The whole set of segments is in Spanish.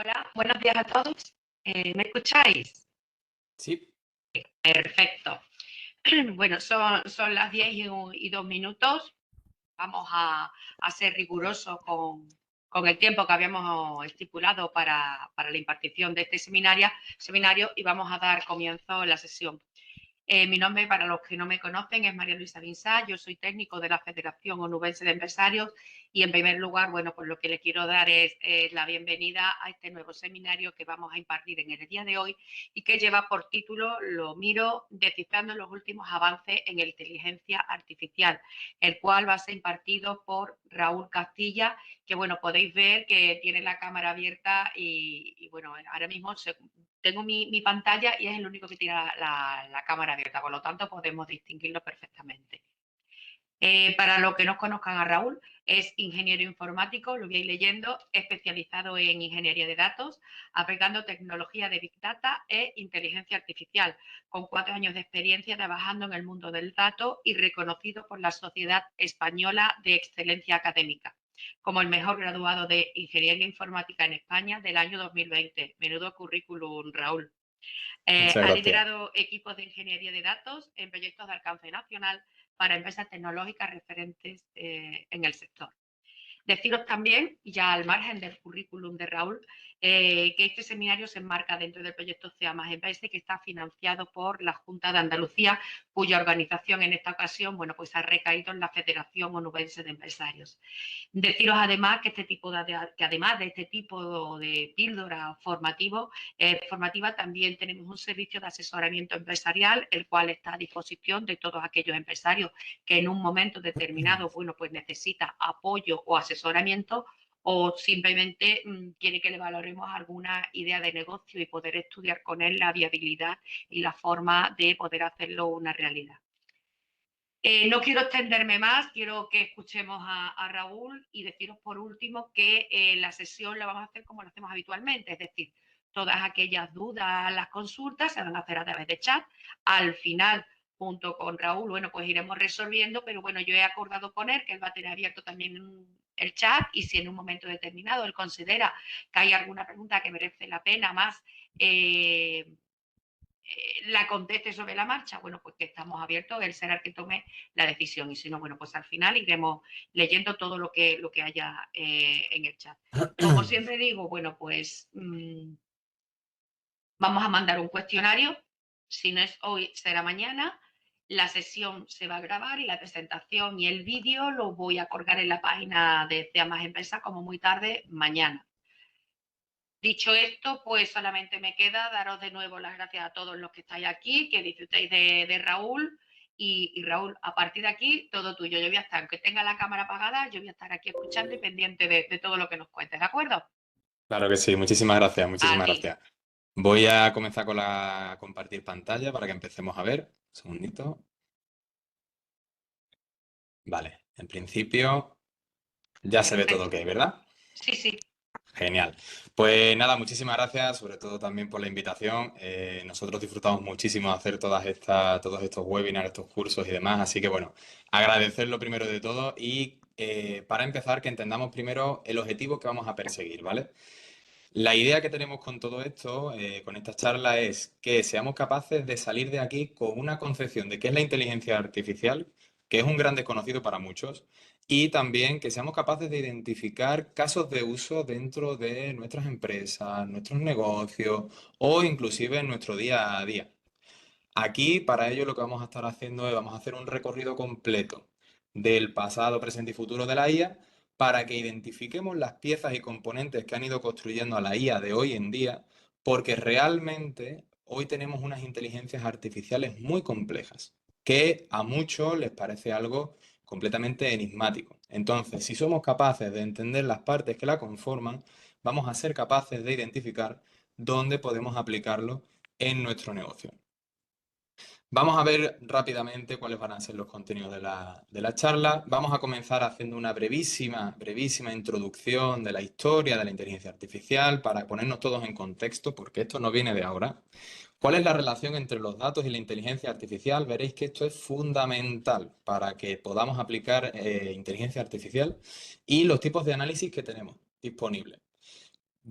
Hola, buenos días a todos. ¿Me escucháis? Sí. Perfecto. Bueno, son las 10:02. Vamos a ser rigurosos con el tiempo que habíamos estipulado para la impartición de este seminario y vamos a dar comienzo a la sesión. Mi nombre, para los que no me conocen, es María Luisa Vinsá. Yo soy técnico de la Federación Onubense de Empresarios y, en primer lugar, bueno, pues lo que le quiero dar es la bienvenida a este nuevo seminario que vamos a impartir en el día de hoy y que lleva por título Lo miro, descifrando los últimos avances en inteligencia artificial, el cual va a ser impartido por Raúl Castilla, que, bueno, podéis ver que tiene la cámara abierta y bueno, ahora mismo tengo mi pantalla y es el único que tiene la cámara abierta, por lo tanto podemos distinguirlo perfectamente. Para los que no conozcan a Raúl, es ingeniero informático, lo voy a ir leyendo, especializado en ingeniería de datos, aplicando tecnología de Big Data e inteligencia artificial, con 4 años de experiencia trabajando en el mundo del dato y reconocido por la Sociedad Española de Excelencia Académica como el mejor graduado de Ingeniería Informática en España del año 2020. Menudo currículum, Raúl. Muchas Ha gracias. liderado equipos de ingeniería de datos en proyectos de alcance nacional para empresas tecnológicas referentes en el sector. Deciros también, ya al margen del currículum de Raúl, que este seminario se enmarca dentro del proyecto CEA más EMPESE, que está financiado por la Junta de Andalucía, cuya organización en esta ocasión, bueno, pues ha recaído en la Federación Onubense de Empresarios. Deciros además que además de este tipo de píldora formativa, también tenemos un servicio de asesoramiento empresarial, el cual está a disposición de todos aquellos empresarios que en un momento determinado, bueno, pues necesita apoyo o asesoramiento o simplemente quiere que le valoremos alguna idea de negocio y poder estudiar con él la viabilidad y la forma de poder hacerlo una realidad. No quiero extenderme más, quiero que escuchemos a Raúl y deciros por último que la sesión la vamos a hacer como lo hacemos habitualmente, es decir, todas aquellas dudas, las consultas se van a hacer a través de chat. Al final, junto con Raúl, bueno, pues iremos resolviendo, pero bueno, yo he acordado con él que él va a tener abierto también el chat y si en un momento determinado él considera que hay alguna pregunta que merece la pena más la conteste sobre la marcha, bueno, pues que estamos abiertos, él será el que tome la decisión y si no, bueno, pues al final iremos leyendo todo lo que haya en el chat. Como siempre digo, bueno, pues vamos a mandar un cuestionario, si no es hoy, será mañana, la sesión se va a grabar y la presentación y el vídeo lo voy a colgar en la página de CEA Más Empresa como muy tarde mañana. Dicho esto, pues solamente me queda daros de nuevo las gracias a todos los que estáis aquí, que disfrutéis de Raúl y Raúl, a partir de aquí, todo tuyo. Yo voy a estar, aunque tenga la cámara apagada, yo voy a estar aquí escuchando y pendiente de todo lo que nos cuentes, ¿de acuerdo? Claro que sí, muchísimas gracias, A muchísimas ti. gracias. Voy a comenzar con la compartir pantalla para que empecemos a ver. Un segundito. Vale, en principio ya se ve todo ok, Perfecto. ¿verdad? Sí, sí. Genial. Pues nada, muchísimas gracias, sobre todo también por la invitación. Nosotros disfrutamos muchísimo de hacer todos estos webinars, estos cursos y demás. Así que bueno, agradecerlo primero de todo y para empezar que entendamos primero el objetivo que vamos a perseguir, ¿vale? La idea que tenemos con todo esto, con esta charla, es que seamos capaces de salir de aquí con una concepción de qué es la inteligencia artificial, que es un gran desconocido para muchos, y también que seamos capaces de identificar casos de uso dentro de nuestras empresas, nuestros negocios o inclusive en nuestro día a día. Aquí, para ello, lo que vamos a estar haciendo es, vamos a hacer un recorrido completo del pasado, presente y futuro de la IA para que identifiquemos las piezas y componentes que han ido construyendo a la IA de hoy en día, porque realmente hoy tenemos unas inteligencias artificiales muy complejas, que a muchos les parece algo completamente enigmático. Entonces, si somos capaces de entender las partes que la conforman, vamos a ser capaces de identificar dónde podemos aplicarlo en nuestro negocio. Vamos a ver rápidamente cuáles van a ser los contenidos de la charla. Vamos a comenzar haciendo una brevísima introducción de la historia de la inteligencia artificial para ponernos todos en contexto, porque esto no viene de ahora. ¿Cuál es la relación entre los datos y la inteligencia artificial? Veréis que esto es fundamental para que podamos aplicar inteligencia artificial y los tipos de análisis que tenemos disponibles.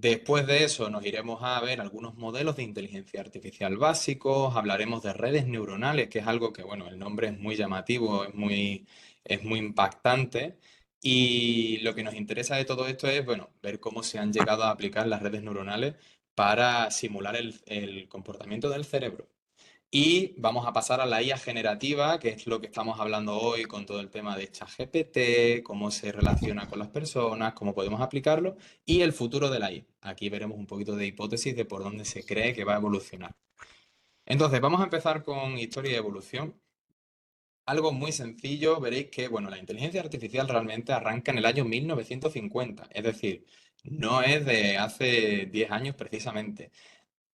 Después de eso nos iremos a ver algunos modelos de inteligencia artificial básicos, hablaremos de redes neuronales, que es algo que, bueno, el nombre es muy llamativo, es muy impactante. Y lo que nos interesa de todo esto es, bueno, ver cómo se han llegado a aplicar las redes neuronales para simular el comportamiento del cerebro. Y vamos a pasar a la IA generativa, que es lo que estamos hablando hoy con todo el tema de ChatGPT, cómo se relaciona con las personas, cómo podemos aplicarlo y el futuro de la IA. Aquí veremos un poquito de hipótesis de por dónde se cree que va a evolucionar. Entonces, vamos a empezar con historia y evolución. Algo muy sencillo, veréis que, bueno, la inteligencia artificial realmente arranca en el año 1950, es decir, no es de hace 10 años precisamente.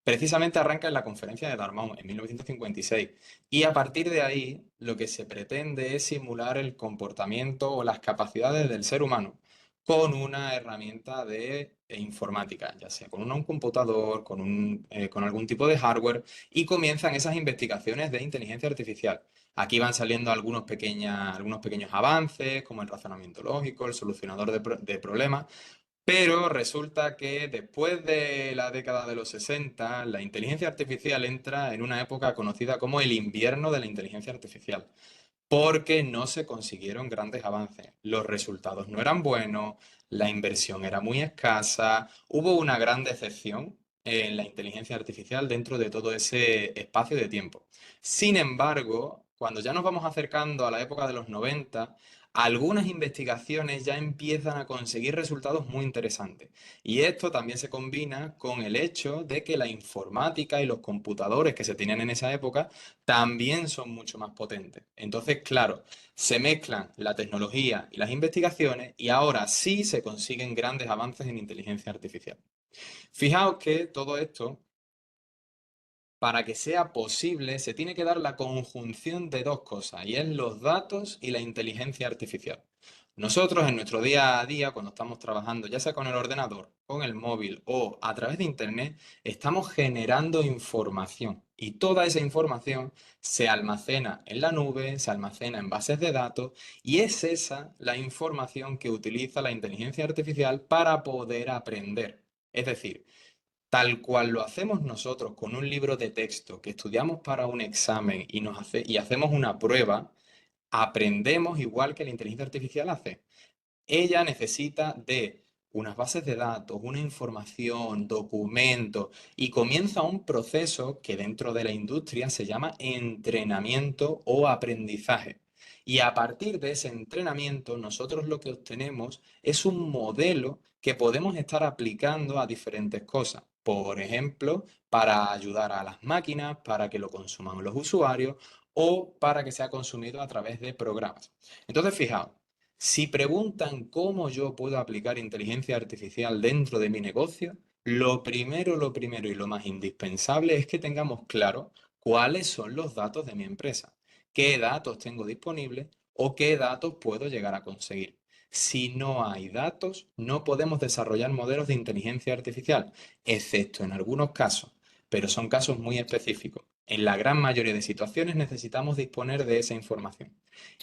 Precisamente arranca en la conferencia de Dartmouth en 1956 y a partir de ahí lo que se pretende es simular el comportamiento o las capacidades del ser humano con una herramienta de informática, ya sea con un computador, con algún tipo de hardware y comienzan esas investigaciones de inteligencia artificial. Aquí van saliendo algunos pequeños avances como el razonamiento lógico, el solucionador de problemas, pero resulta que después de la década de los 60, la inteligencia artificial entra en una época conocida como el invierno de la inteligencia artificial, porque no se consiguieron grandes avances. Los resultados no eran buenos, la inversión era muy escasa, hubo una gran decepción en la inteligencia artificial dentro de todo ese espacio de tiempo. Sin embargo, cuando ya nos vamos acercando a la época de los 90, algunas investigaciones ya empiezan a conseguir resultados muy interesantes. Y esto también se combina con el hecho de que la informática y los computadores que se tenían en esa época también son mucho más potentes. Entonces, claro, se mezclan la tecnología y las investigaciones y ahora sí se consiguen grandes avances en inteligencia artificial. Fijaos que todo esto, para que sea posible, se tiene que dar la conjunción de dos cosas, y es los datos y la inteligencia artificial. Nosotros en nuestro día a día, cuando estamos trabajando, ya sea con el ordenador, con el móvil o a través de Internet, estamos generando información. Y toda esa información se almacena en la nube, se almacena en bases de datos, y es esa la información que utiliza la inteligencia artificial para poder aprender. Es decir, tal cual lo hacemos nosotros con un libro de texto que estudiamos para un examen y hacemos una prueba, aprendemos igual que la inteligencia artificial hace. Ella necesita de unas bases de datos, una información, documentos, y comienza un proceso que dentro de la industria se llama entrenamiento o aprendizaje. Y a partir de ese entrenamiento, nosotros lo que obtenemos es un modelo que podemos estar aplicando a diferentes cosas. Por ejemplo, para ayudar a las máquinas, para que lo consuman los usuarios o para que sea consumido a través de programas. Entonces, fijaos, si preguntan cómo yo puedo aplicar inteligencia artificial dentro de mi negocio, lo primero y lo más indispensable es que tengamos claro cuáles son los datos de mi empresa, qué datos tengo disponibles o qué datos puedo llegar a conseguir. Si no hay datos, no podemos desarrollar modelos de inteligencia artificial, excepto en algunos casos, pero son casos muy específicos. En la gran mayoría de situaciones necesitamos disponer de esa información.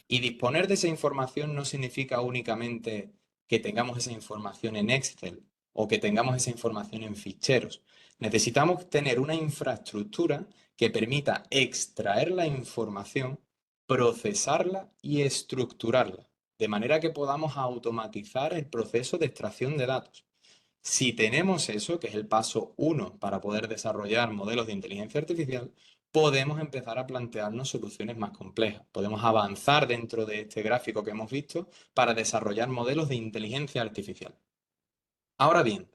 Y disponer de esa información no significa únicamente que tengamos esa información en Excel o que tengamos esa información en ficheros. Necesitamos tener una infraestructura que permita extraer la información, procesarla y estructurarla, de manera que podamos automatizar el proceso de extracción de datos. Si tenemos eso, que es el paso uno para poder desarrollar modelos de inteligencia artificial, podemos empezar a plantearnos soluciones más complejas. Podemos avanzar dentro de este gráfico que hemos visto para desarrollar modelos de inteligencia artificial. Ahora bien,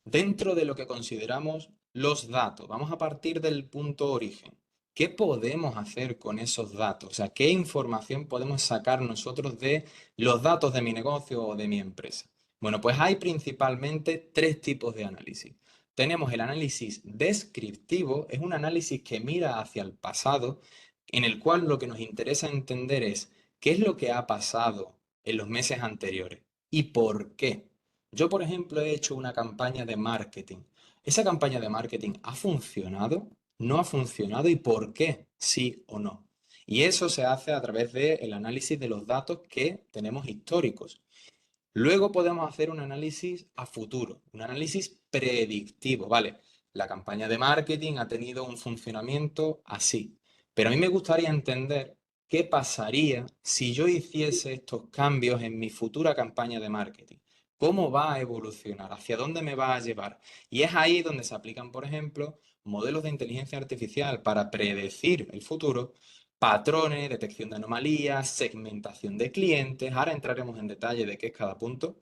dentro de lo que consideramos los datos, vamos a partir del punto origen. ¿Qué podemos hacer con esos datos? O sea, ¿qué información podemos sacar nosotros de los datos de mi negocio o de mi empresa? Bueno, pues hay principalmente tres tipos de análisis. Tenemos el análisis descriptivo, es un análisis que mira hacia el pasado, en el cual lo que nos interesa entender es qué es lo que ha pasado en los meses anteriores y por qué. Yo, por ejemplo, he hecho una campaña de marketing. ¿Esa campaña de marketing ha funcionado? ¿No ha funcionado? ¿Y por qué? Sí o no. Y eso se hace a través del análisis de los datos que tenemos históricos. Luego podemos hacer un análisis a futuro, un análisis predictivo, ¿vale? La campaña de marketing ha tenido un funcionamiento así, pero a mí me gustaría entender qué pasaría si yo hiciese estos cambios en mi futura campaña de marketing. ¿Cómo va a evolucionar? ¿Hacia dónde me va a llevar? Y es ahí donde se aplican, por ejemplo, modelos de inteligencia artificial para predecir el futuro, patrones, detección de anomalías, segmentación de clientes. Ahora entraremos en detalle de qué es cada punto,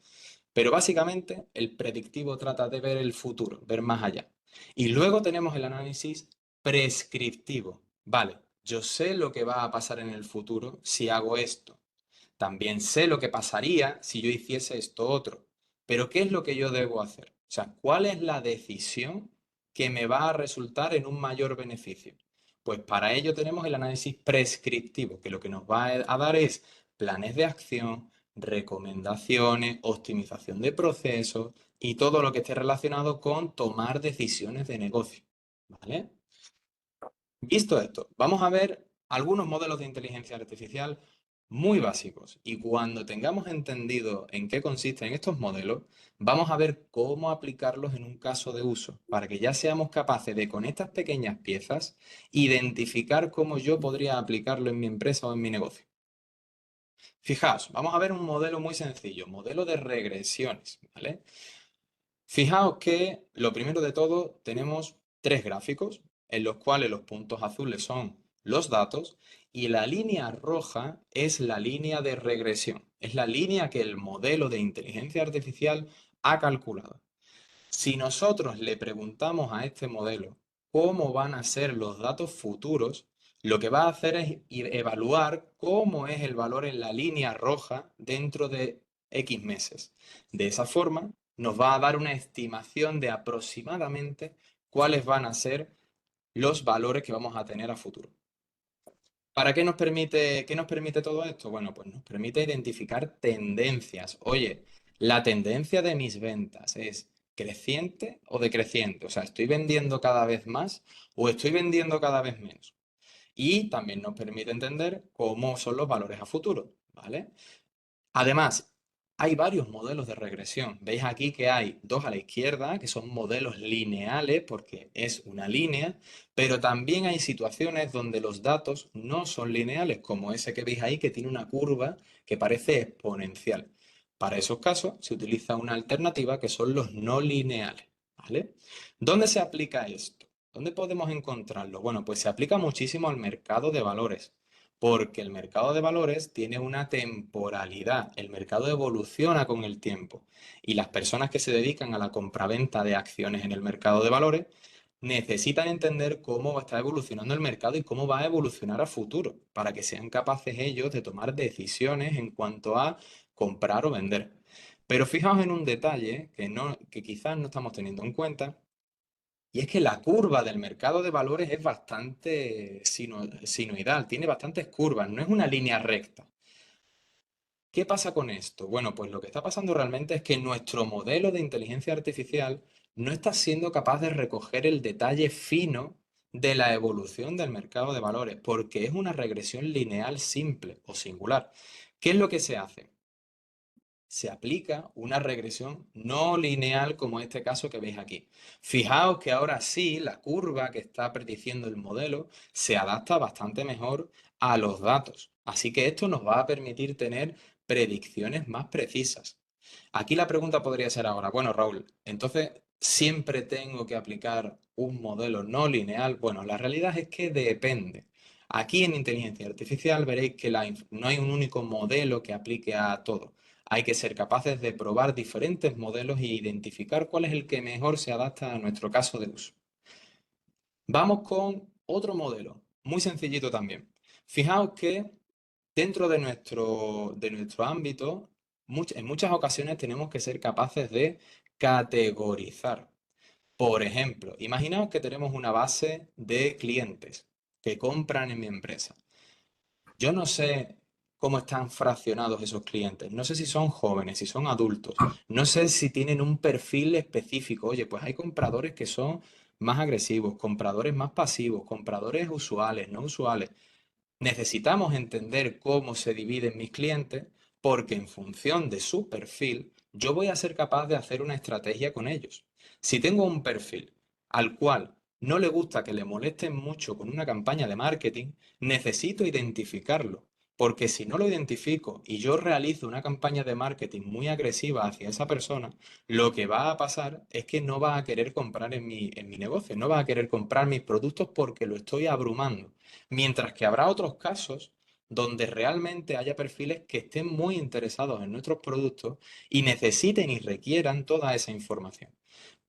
pero básicamente el predictivo trata de ver el futuro, ver más allá. Y luego tenemos el análisis prescriptivo. Vale, yo sé lo que va a pasar en el futuro si hago esto. También sé lo que pasaría si yo hiciese esto otro. Pero ¿qué es lo que yo debo hacer? O sea, ¿cuál es la decisión que me va a resultar en un mayor beneficio? Pues para ello tenemos el análisis prescriptivo, que lo que nos va a dar es planes de acción, recomendaciones, optimización de procesos y todo lo que esté relacionado con tomar decisiones de negocio. ¿Vale? Visto esto, vamos a ver algunos modelos de inteligencia artificial muy básicos y cuando tengamos entendido en qué consisten estos modelos, vamos a ver cómo aplicarlos en un caso de uso para que ya seamos capaces de con estas pequeñas piezas identificar cómo yo podría aplicarlo en mi empresa o en mi negocio. Fijaos, vamos a ver un modelo muy sencillo, modelo de regresiones, ¿vale? Fijaos que lo primero de todo tenemos tres gráficos en los cuales los puntos azules son los datos y la línea roja es la línea de regresión. Es la línea que el modelo de inteligencia artificial ha calculado. Si nosotros le preguntamos a este modelo cómo van a ser los datos futuros, lo que va a hacer es evaluar cómo es el valor en la línea roja dentro de X meses. De esa forma, nos va a dar una estimación de aproximadamente cuáles van a ser los valores que vamos a tener a futuro. ¿Para qué nos permite todo esto? Bueno, pues nos permite identificar tendencias. Oye, la tendencia de mis ventas es creciente o decreciente. O sea, ¿estoy vendiendo cada vez más o estoy vendiendo cada vez menos? Y también nos permite entender cómo son los valores a futuro, ¿vale? Además, hay varios modelos de regresión. Veis aquí que hay dos a la izquierda, que son modelos lineales, porque es una línea, pero también hay situaciones donde los datos no son lineales, como ese que veis ahí, que tiene una curva que parece exponencial. Para esos casos se utiliza una alternativa que son los no lineales, ¿vale? ¿Dónde se aplica esto? ¿Dónde podemos encontrarlo? Bueno, pues se aplica muchísimo al mercado de valores porque el mercado de valores tiene una temporalidad, el mercado evoluciona con el tiempo y las personas que se dedican a la compraventa de acciones en el mercado de valores necesitan entender cómo está evolucionando el mercado y cómo va a evolucionar a futuro para que sean capaces ellos de tomar decisiones en cuanto a comprar o vender. Pero fijaos en un detalle que quizás no estamos teniendo en cuenta y es que la curva del mercado de valores es bastante sinuoidal, tiene bastantes curvas, no es una línea recta. ¿Qué pasa con esto? Bueno, pues lo que está pasando realmente es que nuestro modelo de inteligencia artificial no está siendo capaz de recoger el detalle fino de la evolución del mercado de valores, porque es una regresión lineal simple o singular. ¿Qué es lo que se hace? Se aplica una regresión no lineal como este caso que veis aquí. Fijaos que ahora sí, la curva que está prediciendo el modelo se adapta bastante mejor a los datos. Así que esto nos va a permitir tener predicciones más precisas. Aquí la pregunta podría ser ahora, bueno, Raúl, entonces, ¿siempre tengo que aplicar un modelo no lineal? Bueno, la realidad es que depende. Aquí en inteligencia artificial veréis que no hay un único modelo que aplique a todo. Hay que ser capaces de probar diferentes modelos e identificar cuál es el que mejor se adapta a nuestro caso de uso. Vamos con otro modelo, muy sencillito también. Fijaos que dentro de nuestro ámbito, en muchas ocasiones tenemos que ser capaces de categorizar. Por ejemplo, imaginaos que tenemos una base de clientes que compran en mi empresa. Yo no sé cómo están fraccionados esos clientes. No sé si son jóvenes, si son adultos. No sé si tienen un perfil específico. Oye, pues hay compradores que son más agresivos, compradores más pasivos, compradores usuales, no usuales. Necesitamos entender cómo se dividen mis clientes porque en función de su perfil, yo voy a ser capaz de hacer una estrategia con ellos. Si tengo un perfil al cual no le gusta que le molesten mucho con una campaña de marketing, necesito identificarlo, porque si no lo identifico y yo realizo una campaña de marketing muy agresiva hacia esa persona, lo que va a pasar es que no va a querer comprar en mi negocio, no va a querer comprar mis productos porque lo estoy abrumando. Mientras que habrá otros casos donde realmente haya perfiles que estén muy interesados en nuestros productos y necesiten y requieran toda esa información.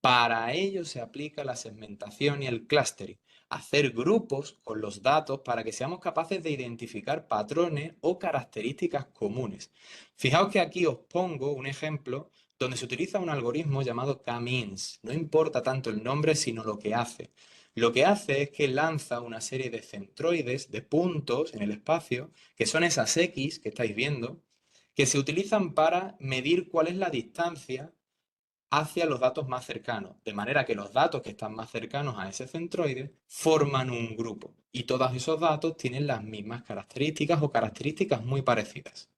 Para ello se aplica la segmentación y el clustering, hacer grupos con los datos para que seamos capaces de identificar patrones o características comunes. Fijaos que aquí os pongo un ejemplo donde se utiliza un algoritmo llamado K-means. No importa tanto el nombre, sino lo que hace. Lo que hace es que lanza una serie de centroides, de puntos en el espacio, que son esas X que estáis viendo, que se utilizan para medir cuál es la distancia hacia los datos más cercanos, de manera que los datos que están más cercanos a ese centroide forman un grupo y todos esos datos tienen las mismas características o características muy parecidas.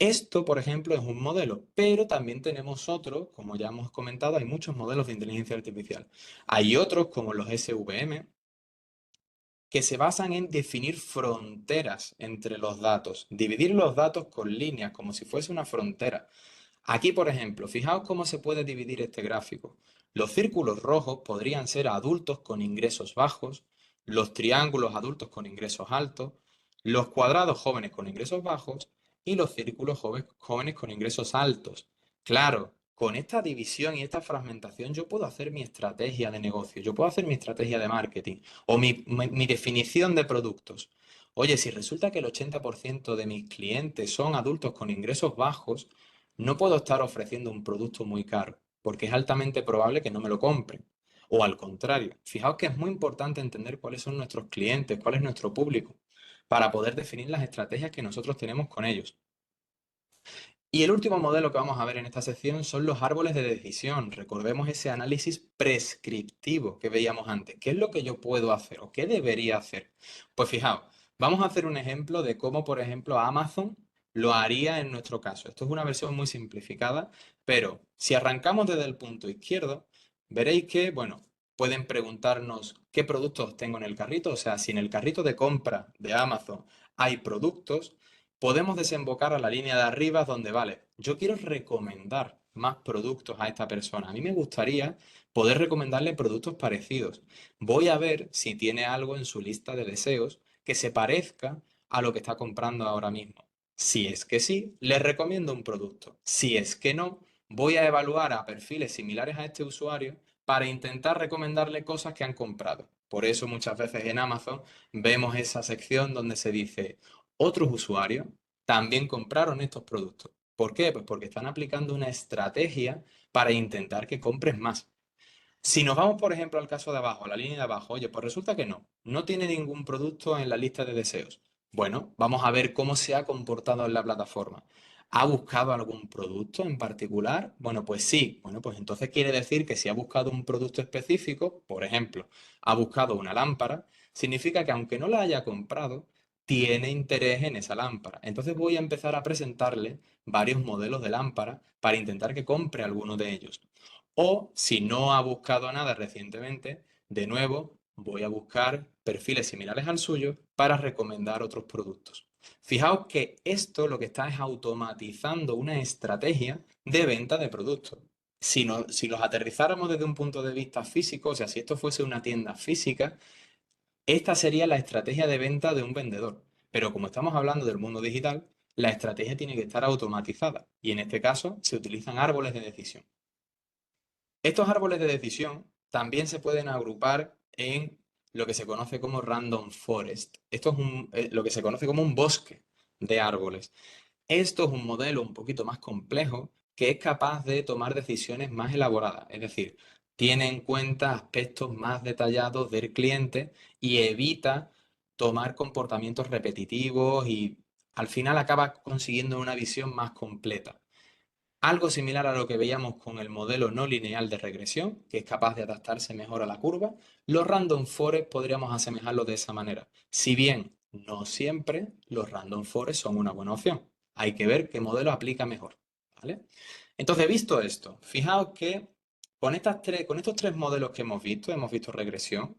Esto, por ejemplo, es un modelo, pero también tenemos otros, como ya hemos comentado, hay muchos modelos de inteligencia artificial. Hay otros, como los SVM, que se basan en definir fronteras entre los datos, dividir los datos con líneas, como si fuese una frontera. Aquí, por ejemplo, fijaos cómo se puede dividir este gráfico. Los círculos rojos podrían ser adultos con ingresos bajos, los triángulos adultos con ingresos altos, los cuadrados jóvenes con ingresos bajos y los círculos jóvenes con ingresos altos. Claro, con esta división y esta fragmentación yo puedo hacer mi estrategia de negocio, yo puedo hacer mi estrategia de marketing o mi definición de productos. Oye, si resulta que el 80% de mis clientes son adultos con ingresos bajos, no puedo estar ofreciendo un producto muy caro, porque es altamente probable que no me lo compren. O al contrario, fijaos que es muy importante entender cuáles son nuestros clientes, cuál es nuestro público, para poder definir las estrategias que nosotros tenemos con ellos. Y el último modelo que vamos a ver en esta sección son los árboles de decisión. Recordemos ese análisis prescriptivo que veíamos antes. ¿Qué es lo que yo puedo hacer o qué debería hacer? Pues fijaos, vamos a hacer un ejemplo de cómo, por ejemplo, Amazon lo haría en nuestro caso. Esto es una versión muy simplificada, pero si arrancamos desde el punto izquierdo, veréis que, bueno, pueden preguntarnos qué productos tengo en el carrito. O sea, si en el carrito de compra de Amazon hay productos, podemos desembocar a la línea de arriba donde, vale, yo quiero recomendar más productos a esta persona. A mí me gustaría poder recomendarle productos parecidos. Voy a ver si tiene algo en su lista de deseos que se parezca a lo que está comprando ahora mismo. Si es que sí, le recomiendo un producto. Si es que no, voy a evaluar a perfiles similares a este usuario para intentar recomendarle cosas que han comprado. Por eso muchas veces en Amazon vemos esa sección donde se dice otros usuarios también compraron estos productos. ¿Por qué? Pues porque están aplicando una estrategia para intentar que compres más. Si nos vamos, por ejemplo, al caso de abajo, a la línea de abajo, oye, pues resulta que no tiene ningún producto en la lista de deseos. Bueno, vamos a ver cómo se ha comportado en la plataforma. ¿Ha buscado algún producto en particular? Bueno, pues sí. Bueno, pues entonces quiere decir que si ha buscado un producto específico, por ejemplo, ha buscado una lámpara, significa que aunque no la haya comprado, tiene interés en esa lámpara. Entonces voy a empezar a presentarle varios modelos de lámpara para intentar que compre alguno de ellos. O si no ha buscado nada recientemente, de nuevo voy a buscar perfiles similares al suyo para recomendar otros productos. Fijaos que esto lo que está es automatizando una estrategia de venta de productos. Si los aterrizáramos desde un punto de vista físico, o sea, si esto fuese una tienda física, esta sería la estrategia de venta de un vendedor. Pero como estamos hablando del mundo digital, la estrategia tiene que estar automatizada y en este caso se utilizan árboles de decisión. Estos árboles de decisión también se pueden agrupar en lo que se conoce como random forest. Esto es lo que se conoce como un bosque de árboles. Esto es un modelo un poquito más complejo que es capaz de tomar decisiones más elaboradas, es decir, tiene en cuenta aspectos más detallados del cliente y evita tomar comportamientos repetitivos y al final acaba consiguiendo una visión más completa. Algo similar a lo que veíamos con el modelo no lineal de regresión, que es capaz de adaptarse mejor a la curva, los random forest podríamos asemejarlo de esa manera. Si bien no siempre los random forest son una buena opción. Hay que ver qué modelo aplica mejor, ¿vale? Entonces, visto esto, fijaos que con estos tres modelos que hemos visto regresión,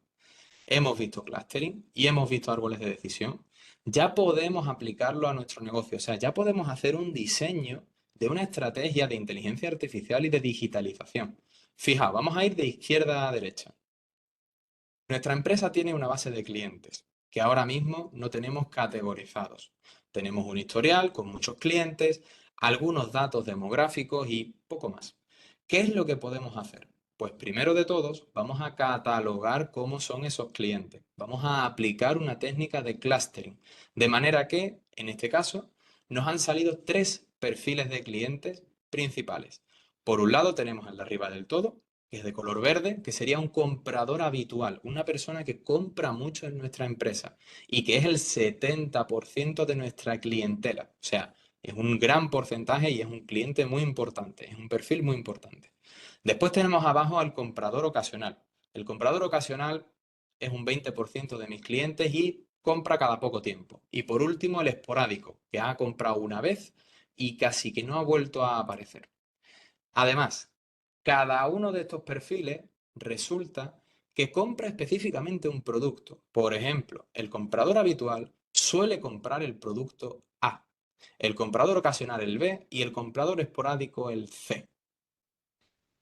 hemos visto clustering y hemos visto árboles de decisión, ya podemos aplicarlo a nuestro negocio. O sea, ya podemos hacer un diseño de una estrategia de inteligencia artificial y de digitalización. Fijaos, vamos a ir de izquierda a derecha. Nuestra empresa tiene una base de clientes que ahora mismo no tenemos categorizados. Tenemos un historial con muchos clientes, algunos datos demográficos y poco más. ¿Qué es lo que podemos hacer? Pues primero de todos, vamos a catalogar cómo son esos clientes. Vamos a aplicar una técnica de clustering, de manera que, en este caso, nos han salido tres perfiles de clientes principales. Por un lado tenemos el de arriba del todo, que es de color verde, que sería un comprador habitual, una persona que compra mucho en nuestra empresa y que es el 70% de nuestra clientela. O sea, es un gran porcentaje y es un cliente muy importante, es un perfil muy importante. Después tenemos abajo al comprador ocasional. El comprador ocasional es un 20% de mis clientes y compra cada poco tiempo. Y por último, el esporádico, que ha comprado una vez y casi que no ha vuelto a aparecer. Además, cada uno de estos perfiles resulta que compra específicamente un producto. Por ejemplo, el comprador habitual suele comprar el producto A, el comprador ocasional el B y el comprador esporádico el C.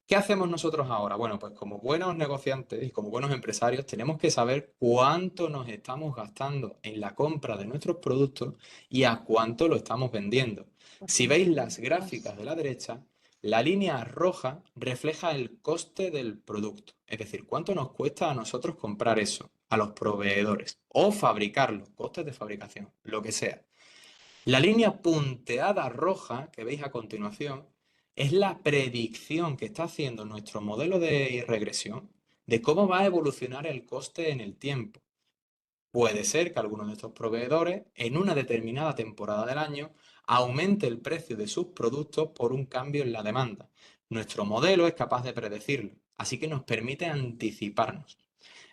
¿Qué hacemos nosotros ahora? Bueno, pues como buenos negociantes y como buenos empresarios tenemos que saber cuánto nos estamos gastando en la compra de nuestros productos y a cuánto lo estamos vendiendo. Si veis las gráficas de la derecha, la línea roja refleja el coste del producto, es decir, cuánto nos cuesta a nosotros comprar eso, a los proveedores, o fabricarlo, costes de fabricación, lo que sea. La línea punteada roja que veis a continuación es la predicción que está haciendo nuestro modelo de regresión de cómo va a evolucionar el coste en el tiempo. Puede ser que alguno de estos proveedores en una determinada temporada del año aumente el precio de sus productos por un cambio en la demanda. Nuestro modelo es capaz de predecirlo, así que nos permite anticiparnos.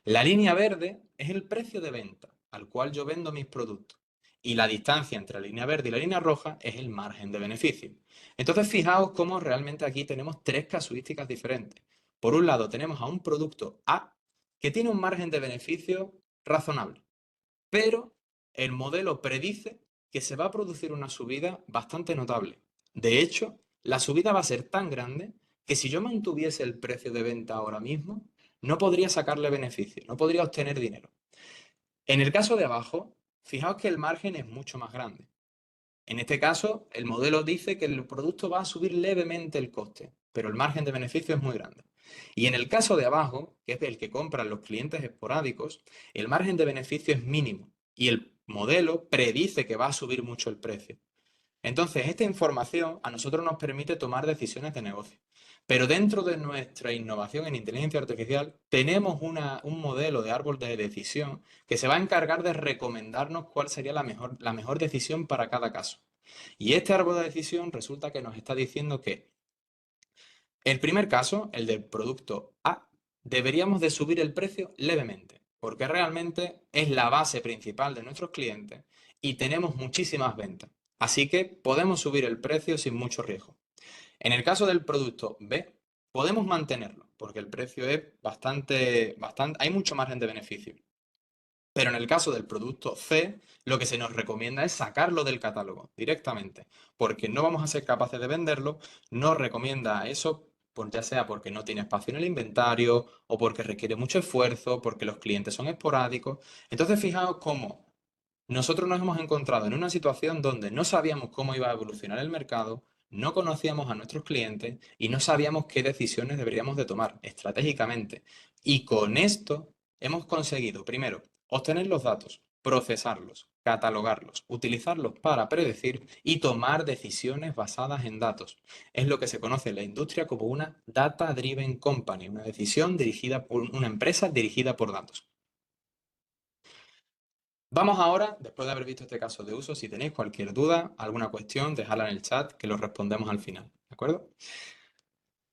La línea verde es el precio de venta al cual yo vendo mis productos. Y la distancia entre la línea verde y la línea roja es el margen de beneficio. Entonces, fijaos cómo realmente aquí tenemos tres casuísticas diferentes. Por un lado, tenemos a un producto A que tiene un margen de beneficio razonable, pero el modelo predice que se va a producir una subida bastante notable. De hecho, la subida va a ser tan grande que si yo mantuviese el precio de venta ahora mismo, no podría sacarle beneficio, no podría obtener dinero. En el caso de abajo, fijaos que el margen es mucho más grande. En este caso, el modelo dice que el producto va a subir levemente el coste, pero el margen de beneficio es muy grande. Y en el caso de abajo, que es el que compran los clientes esporádicos, el margen de beneficio es mínimo y el modelo predice que va a subir mucho el precio. Entonces, esta información a nosotros nos permite tomar decisiones de negocio. Pero dentro de nuestra innovación en inteligencia artificial, tenemos un modelo de árbol de decisión que se va a encargar de recomendarnos cuál sería la mejor decisión para cada caso. Y este árbol de decisión resulta que nos está diciendo que el primer caso, el del producto A, deberíamos de subir el precio levemente, porque realmente es la base principal de nuestros clientes y tenemos muchísimas ventas. Así que podemos subir el precio sin mucho riesgo. En el caso del producto B, podemos mantenerlo, porque el precio es hay mucho margen de beneficio. Pero en el caso del producto C, lo que se nos recomienda es sacarlo del catálogo directamente, porque no vamos a ser capaces de venderlo. Nos recomienda eso, ya sea porque no tiene espacio en el inventario o porque requiere mucho esfuerzo, porque los clientes son esporádicos. Entonces, fijaos cómo nosotros nos hemos encontrado en una situación donde no sabíamos cómo iba a evolucionar el mercado, no conocíamos a nuestros clientes y no sabíamos qué decisiones deberíamos de tomar estratégicamente. Y con esto hemos conseguido, primero, obtener los datos, procesarlos, catalogarlos, utilizarlos para predecir y tomar decisiones basadas en datos. Es lo que se conoce en la industria como una data-driven company, una decisión dirigida por una empresa dirigida por datos. Vamos ahora, después de haber visto este caso de uso, si tenéis cualquier duda, alguna cuestión, dejadla en el chat que lo respondemos al final, ¿de acuerdo?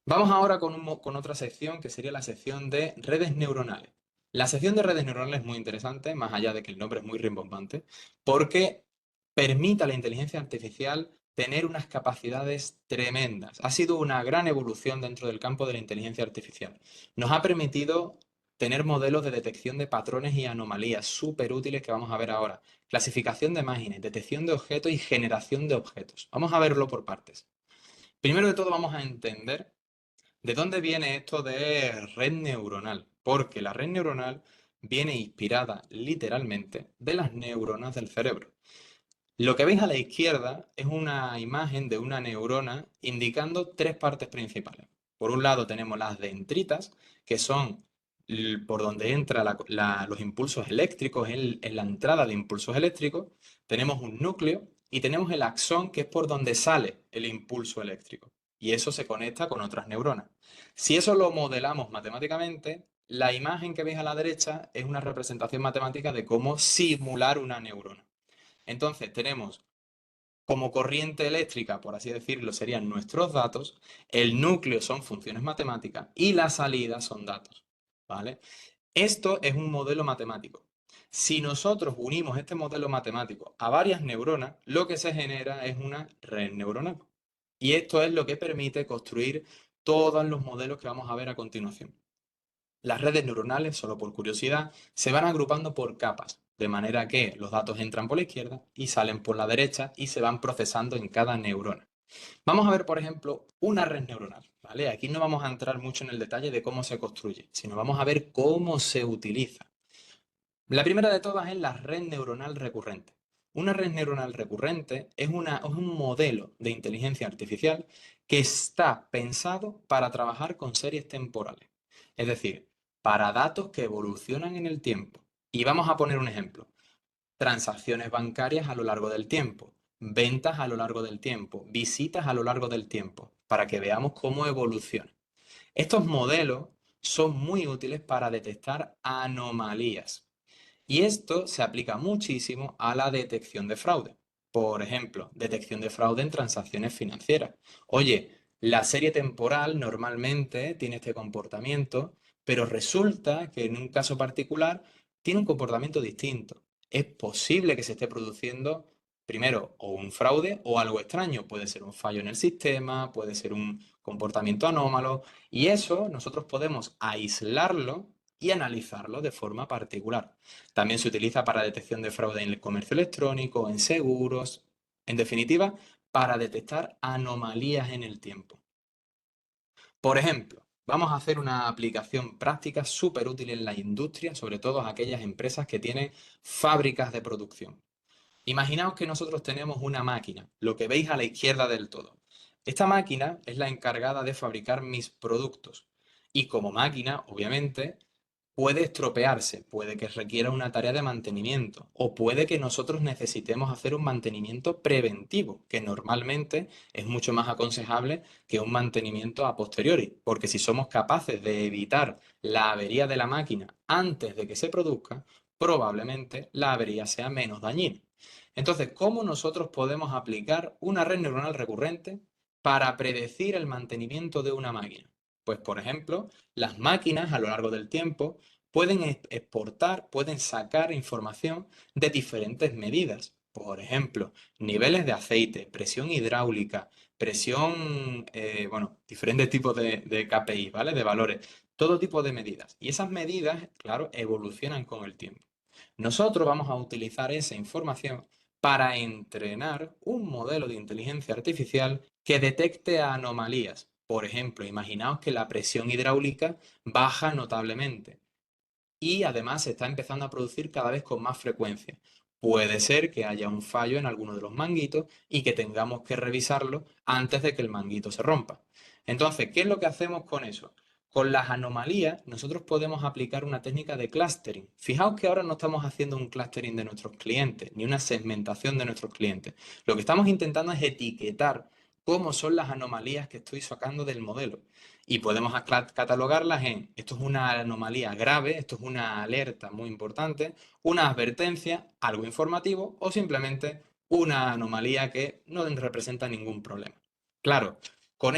Vamos ahora con otra sección que sería la sección de redes neuronales. La sección de redes neuronales es muy interesante, más allá de que el nombre es muy rimbombante, porque permite a la inteligencia artificial tener unas capacidades tremendas. Ha sido una gran evolución dentro del campo de la inteligencia artificial. Nos ha permitido tener modelos de detección de patrones y anomalías súper útiles que vamos a ver ahora. Clasificación de imágenes, detección de objetos y generación de objetos. Vamos a verlo por partes. Primero de todo vamos a entender de dónde viene esto de red neuronal, porque la red neuronal viene inspirada literalmente de las neuronas del cerebro. Lo que veis a la izquierda es una imagen de una neurona indicando tres partes principales. Por un lado tenemos las dendritas, que son por donde entran los impulsos eléctricos, en la entrada de impulsos eléctricos. Tenemos un núcleo y tenemos el axón, que es por donde sale el impulso eléctrico. Y eso se conecta con otras neuronas. Si eso lo modelamos matemáticamente, la imagen que veis a la derecha es una representación matemática de cómo simular una neurona. Entonces tenemos como corriente eléctrica, por así decirlo, serían nuestros datos, el núcleo son funciones matemáticas y la salida son datos, ¿vale? Esto es un modelo matemático. Si nosotros unimos este modelo matemático a varias neuronas, lo que se genera es una red neuronal. Y esto es lo que permite construir todos los modelos que vamos a ver a continuación. Las redes neuronales, solo por curiosidad, se van agrupando por capas, de manera que los datos entran por la izquierda y salen por la derecha y se van procesando en cada neurona. Vamos a ver, por ejemplo, una red neuronal, ¿vale? Aquí no vamos a entrar mucho en el detalle de cómo se construye, sino vamos a ver cómo se utiliza. La primera de todas es la red neuronal recurrente. Una red neuronal recurrente es un modelo de inteligencia artificial que está pensado para trabajar con series temporales. Es decir, para datos que evolucionan en el tiempo. Y vamos a poner un ejemplo. Transacciones bancarias a lo largo del tiempo, ventas a lo largo del tiempo, visitas a lo largo del tiempo, para que veamos cómo evoluciona. Estos modelos son muy útiles para detectar anomalías. Y esto se aplica muchísimo a la detección de fraude. Por ejemplo, detección de fraude en transacciones financieras. Oye, la serie temporal normalmente tiene este comportamiento, pero resulta que en un caso particular tiene un comportamiento distinto. Es posible que se esté produciendo, primero, o un fraude o algo extraño. Puede ser un fallo en el sistema, puede ser un comportamiento anómalo, y eso nosotros podemos aislarlo y analizarlo de forma particular. También se utiliza para detección de fraude en el comercio electrónico, en seguros, en definitiva, para detectar anomalías en el tiempo. Por ejemplo, vamos a hacer una aplicación práctica súper útil en la industria, sobre todo aquellas empresas que tienen fábricas de producción. Imaginaos que nosotros tenemos una máquina, lo que veis a la izquierda del todo. Esta máquina es la encargada de fabricar mis productos. Y como máquina, obviamente, puede estropearse, puede que requiera una tarea de mantenimiento o puede que nosotros necesitemos hacer un mantenimiento preventivo, que normalmente es mucho más aconsejable que un mantenimiento a posteriori, porque si somos capaces de evitar la avería de la máquina antes de que se produzca, probablemente la avería sea menos dañina. Entonces, ¿cómo nosotros podemos aplicar una red neuronal recurrente para predecir el mantenimiento de una máquina? Pues, por ejemplo, las máquinas a lo largo del tiempo pueden exportar, pueden sacar información de diferentes medidas. Por ejemplo, niveles de aceite, presión hidráulica, presión, bueno, diferentes tipos de KPI, ¿vale? De valores, todo tipo de medidas. Y esas medidas, claro, evolucionan con el tiempo. Nosotros vamos a utilizar esa información para entrenar un modelo de inteligencia artificial que detecte anomalías. Por ejemplo, imaginaos que la presión hidráulica baja notablemente y además se está empezando a producir cada vez con más frecuencia. Puede ser que haya un fallo en alguno de los manguitos y que tengamos que revisarlo antes de que el manguito se rompa. Entonces, ¿qué es lo que hacemos con eso? Con las anomalías, nosotros podemos aplicar una técnica de clustering. Fijaos que ahora no estamos haciendo un clustering de nuestros clientes, ni una segmentación de nuestros clientes. Lo que estamos intentando es etiquetar cómo son las anomalías que estoy sacando del modelo. Y podemos catalogarlas en, esto es una anomalía grave, esto es una alerta muy importante, una advertencia, algo informativo o simplemente una anomalía que no representa ningún problema. Claro, con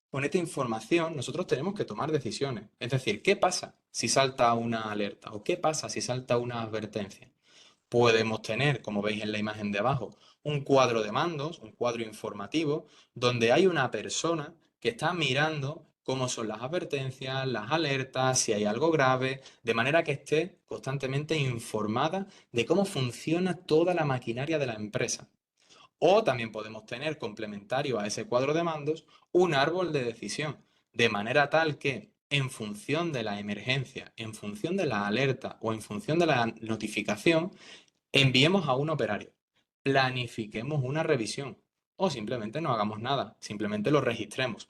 con esta información nosotros tenemos que tomar decisiones. Es decir, ¿qué pasa si salta una alerta? ¿O qué pasa si salta una advertencia? Podemos tener, como veis en la imagen de abajo, un cuadro de mandos, un cuadro informativo, donde hay una persona que está mirando cómo son las advertencias, las alertas, si hay algo grave, de manera que esté constantemente informada de cómo funciona toda la maquinaria de la empresa. O también podemos tener complementario a ese cuadro de mandos un árbol de decisión, de manera tal que en función de la emergencia, en función de la alerta o en función de la notificación, enviemos a un operario, planifiquemos una revisión o simplemente no hagamos nada, simplemente lo registremos.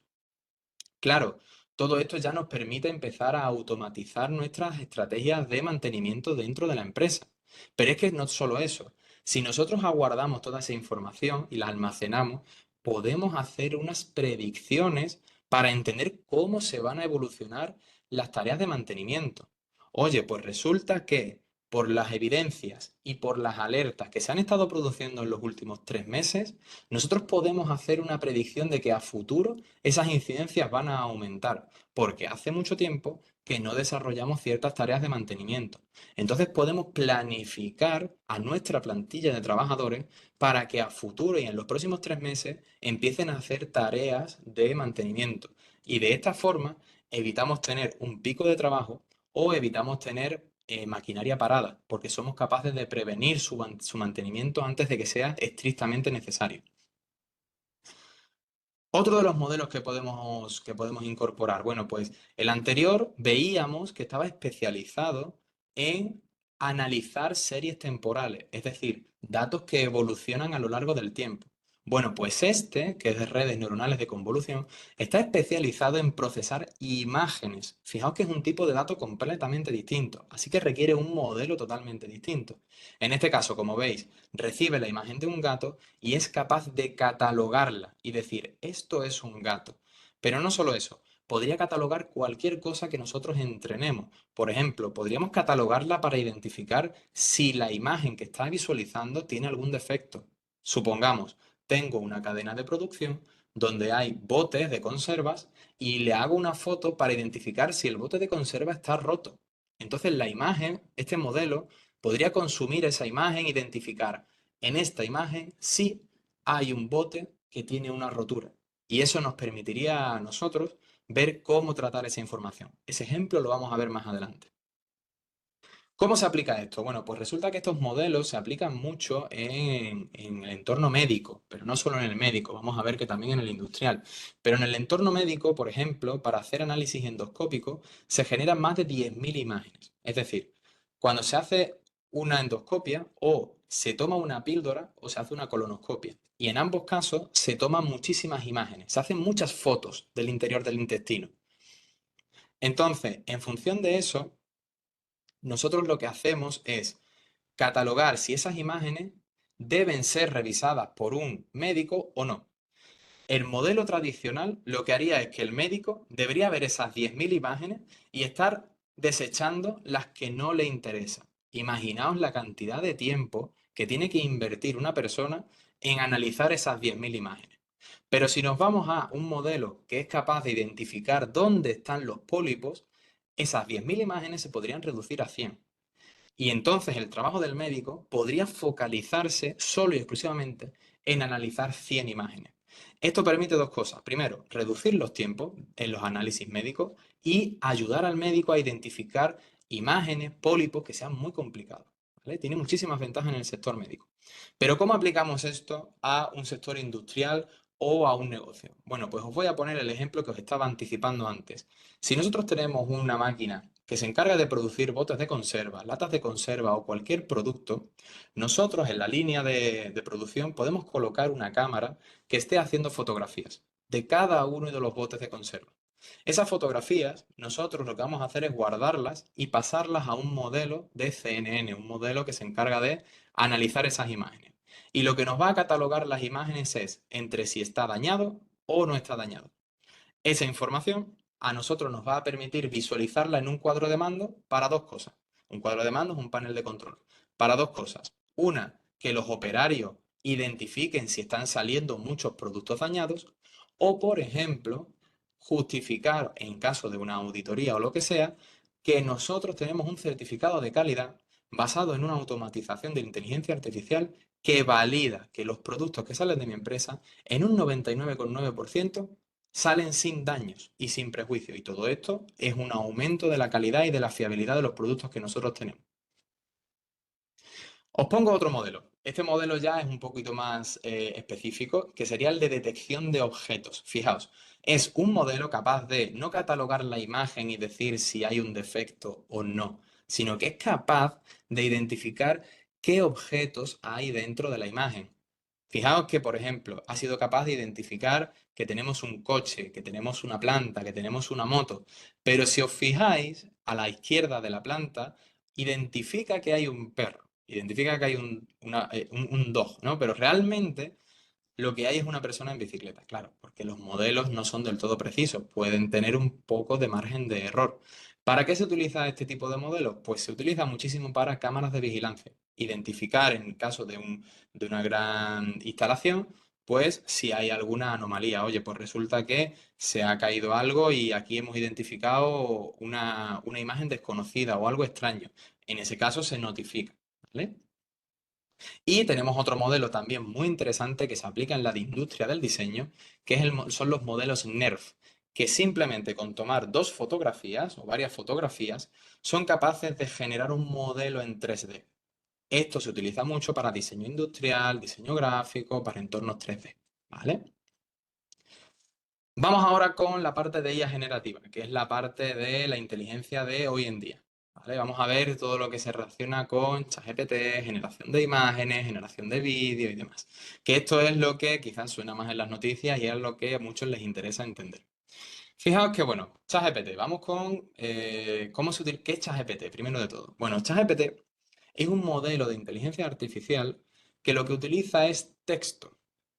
Claro, todo esto ya nos permite empezar a automatizar nuestras estrategias de mantenimiento dentro de la empresa. Pero es que no solo eso. Si nosotros aguardamos toda esa información y la almacenamos, podemos hacer unas predicciones para entender cómo se van a evolucionar las tareas de mantenimiento. Oye, pues resulta que por las evidencias y por las alertas que se han estado produciendo en los últimos 3 meses, nosotros podemos hacer una predicción de que a futuro esas incidencias van a aumentar, porque hace mucho tiempo que no desarrollamos ciertas tareas de mantenimiento. Entonces podemos planificar a nuestra plantilla de trabajadores para que a futuro y en los próximos 3 meses empiecen a hacer tareas de mantenimiento. Y de esta forma evitamos tener un pico de trabajo o evitamos tener maquinaria parada, porque somos capaces de prevenir su mantenimiento antes de que sea estrictamente necesario. Otro de los modelos que podemos incorporar, bueno, pues el anterior veíamos que estaba especializado en analizar series temporales, es decir, datos que evolucionan a lo largo del tiempo. Bueno, pues este, que es de redes neuronales de convolución, está especializado en procesar imágenes. Fijaos que es un tipo de dato completamente distinto, así que requiere un modelo totalmente distinto. En este caso, como veis, recibe la imagen de un gato y es capaz de catalogarla y decir, esto es un gato. Pero no solo eso, podría catalogar cualquier cosa que nosotros entrenemos. Por ejemplo, podríamos catalogarla para identificar si la imagen que está visualizando tiene algún defecto. Supongamos, tengo una cadena de producción donde hay botes de conservas y le hago una foto para identificar si el bote de conserva está roto. Entonces la imagen, este modelo, podría consumir esa imagen, identificar en esta imagen sí hay un bote que tiene una rotura. Y eso nos permitiría a nosotros ver cómo tratar esa información. Ese ejemplo lo vamos a ver más adelante. ¿Cómo se aplica esto? Bueno, pues resulta que estos modelos se aplican mucho en el entorno médico, pero no solo en el médico, vamos a ver que también en el industrial. Pero en el entorno médico, por ejemplo, para hacer análisis endoscópico, se generan más de 10.000 imágenes. Es decir, cuando se hace una endoscopia o se toma una píldora o se hace una colonoscopia. Y en ambos casos se toman muchísimas imágenes, se hacen muchas fotos del interior del intestino. Entonces, en función de eso, nosotros lo que hacemos es catalogar si esas imágenes deben ser revisadas por un médico o no. El modelo tradicional lo que haría es que el médico debería ver esas 10.000 imágenes y estar desechando las que no le interesan. Imaginaos la cantidad de tiempo que tiene que invertir una persona en analizar esas 10.000 imágenes. Pero si nos vamos a un modelo que es capaz de identificar dónde están los pólipos, esas 10.000 imágenes se podrían reducir a 100. Y entonces el trabajo del médico podría focalizarse solo y exclusivamente en analizar 100 imágenes. Esto permite dos cosas. Primero, reducir los tiempos en los análisis médicos y ayudar al médico a identificar imágenes, pólipos que sean muy complicados. ¿Vale? Tiene muchísimas ventajas en el sector médico. Pero ¿cómo aplicamos esto a un sector industrial o a un negocio? Bueno, pues os voy a poner el ejemplo que os estaba anticipando antes. Si nosotros tenemos una máquina que se encarga de producir botes de conserva, latas de conserva o cualquier producto, nosotros en la línea de producción podemos colocar una cámara que esté haciendo fotografías de cada uno de los botes de conserva. Esas fotografías, nosotros lo que vamos a hacer es guardarlas y pasarlas a un modelo de CNN, un modelo que se encarga de analizar esas imágenes. Y lo que nos va a catalogar las imágenes es entre si está dañado o no está dañado. Esa información a nosotros nos va a permitir visualizarla en un cuadro de mando para dos cosas. Un cuadro de mando es un panel de control. Para dos cosas. Una, que los operarios identifiquen si están saliendo muchos productos dañados. O, por ejemplo, justificar en caso de una auditoría o lo que sea, que nosotros tenemos un certificado de calidad basado en una automatización de inteligencia artificial que valida que los productos que salen de mi empresa en un 99,9% salen sin daños y sin prejuicios. Y todo esto es un aumento de la calidad y de la fiabilidad de los productos que nosotros tenemos. Os pongo otro modelo. Este modelo ya es un poquito más específico, que sería el de detección de objetos. Fijaos, es un modelo capaz de no catalogar la imagen y decir si hay un defecto o no, sino que es capaz de identificar qué objetos hay dentro de la imagen. Fijaos que, por ejemplo, ha sido capaz de identificar que tenemos un coche, que tenemos una planta, que tenemos una moto, pero si os fijáis, a la izquierda de la planta, identifica que hay un perro, identifica que hay un dog, ¿no? Pero realmente lo que hay es una persona en bicicleta, claro, porque los modelos no son del todo precisos, pueden tener un poco de margen de error. ¿Para qué se utiliza este tipo de modelos? Pues se utiliza muchísimo para cámaras de vigilancia. Identificar en caso de una gran instalación, pues si hay alguna anomalía. Oye, pues resulta que se ha caído algo y aquí hemos identificado una imagen desconocida o algo extraño. En ese caso se notifica, ¿vale? Y tenemos otro modelo también muy interesante que se aplica en la industria del diseño, que son los modelos NERF, que simplemente con tomar dos fotografías o varias fotografías son capaces de generar un modelo en 3D. Esto se utiliza mucho para diseño industrial, diseño gráfico, para entornos 3D, ¿vale? Vamos ahora con la parte de IA generativa, que es la parte de la inteligencia de hoy en día. ¿Vale? Vamos a ver todo lo que se relaciona con ChatGPT, generación de imágenes, generación de vídeo y demás. Que esto es lo que quizás suena más en las noticias y es lo que a muchos les interesa entender. Fijaos que, bueno, ChatGPT, vamos con cómo se utiliza. ¿Qué es ChatGPT? Primero de todo. Bueno, ChatGPT es un modelo de inteligencia artificial que lo que utiliza es texto.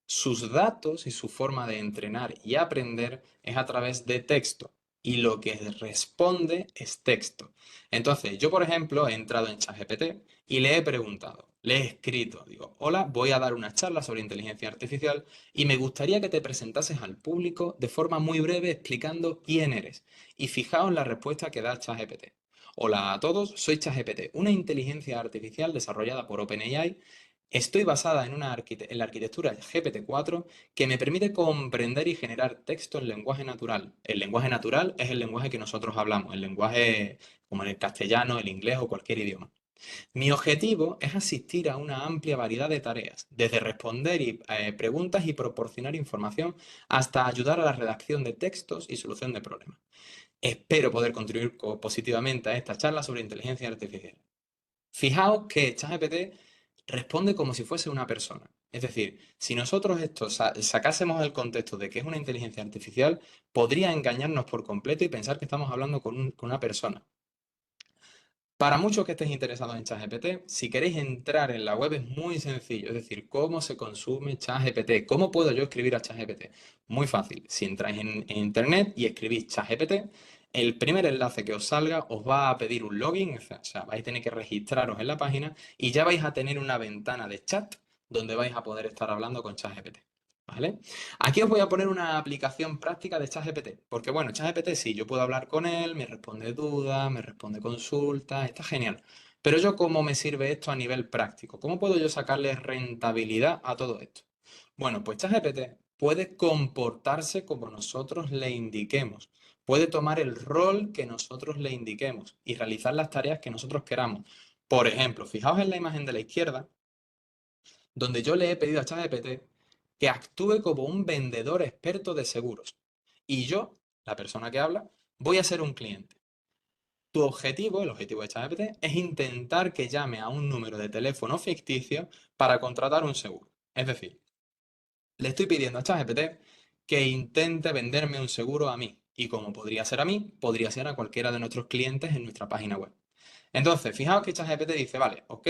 Sus datos y su forma de entrenar y aprender es a través de texto. Y lo que responde es texto. Entonces, yo, por ejemplo, he entrado en ChatGPT y le he preguntado, le he escrito, digo, hola, voy a dar una charla sobre inteligencia artificial y me gustaría que te presentases al público de forma muy breve explicando quién eres. Y fijaos la respuesta que da ChatGPT. Hola a todos, soy ChatGPT, una inteligencia artificial desarrollada por OpenAI. Estoy basada en la arquitectura GPT-4 que me permite comprender y generar texto en lenguaje natural. El lenguaje natural es el lenguaje que nosotros hablamos, el lenguaje como en el castellano, el inglés o cualquier idioma. Mi objetivo es asistir a una amplia variedad de tareas, desde responder preguntas y proporcionar información hasta ayudar a la redacción de textos y solución de problemas. Espero poder contribuir positivamente a esta charla sobre inteligencia artificial. Fijaos que ChatGPT responde como si fuese una persona. Es decir, si nosotros esto sacásemos el contexto de que es una inteligencia artificial, podría engañarnos por completo y pensar que estamos hablando con una persona. Para muchos que estéis interesados en ChatGPT, si queréis entrar en la web es muy sencillo, es decir, cómo se consume ChatGPT, cómo puedo yo escribir a ChatGPT. Muy fácil, si entráis en internet y escribís ChatGPT, el primer enlace que os salga os va a pedir un login, o sea, vais a tener que registraros en la página y ya vais a tener una ventana de chat donde vais a poder estar hablando con ChatGPT. ¿Vale? Aquí os voy a poner una aplicación práctica de ChatGPT, porque bueno, ChatGPT sí, yo puedo hablar con él, me responde dudas, me responde consultas, está genial. Pero yo, ¿cómo me sirve esto a nivel práctico? ¿Cómo puedo yo sacarle rentabilidad a todo esto? Bueno, pues ChatGPT puede comportarse como nosotros le indiquemos, puede tomar el rol que nosotros le indiquemos y realizar las tareas que nosotros queramos. Por ejemplo, fijaos en la imagen de la izquierda, donde yo le he pedido a ChatGPT que actúe como un vendedor experto de seguros. Y yo, la persona que habla, voy a ser un cliente. Tu objetivo, el objetivo de ChatGPT, es intentar que llame a un número de teléfono ficticio para contratar un seguro. Es decir, le estoy pidiendo a ChatGPT que intente venderme un seguro a mí. Y como podría ser a mí, podría ser a cualquiera de nuestros clientes en nuestra página web. Entonces, fijaos que ChatGPT dice, vale, ok,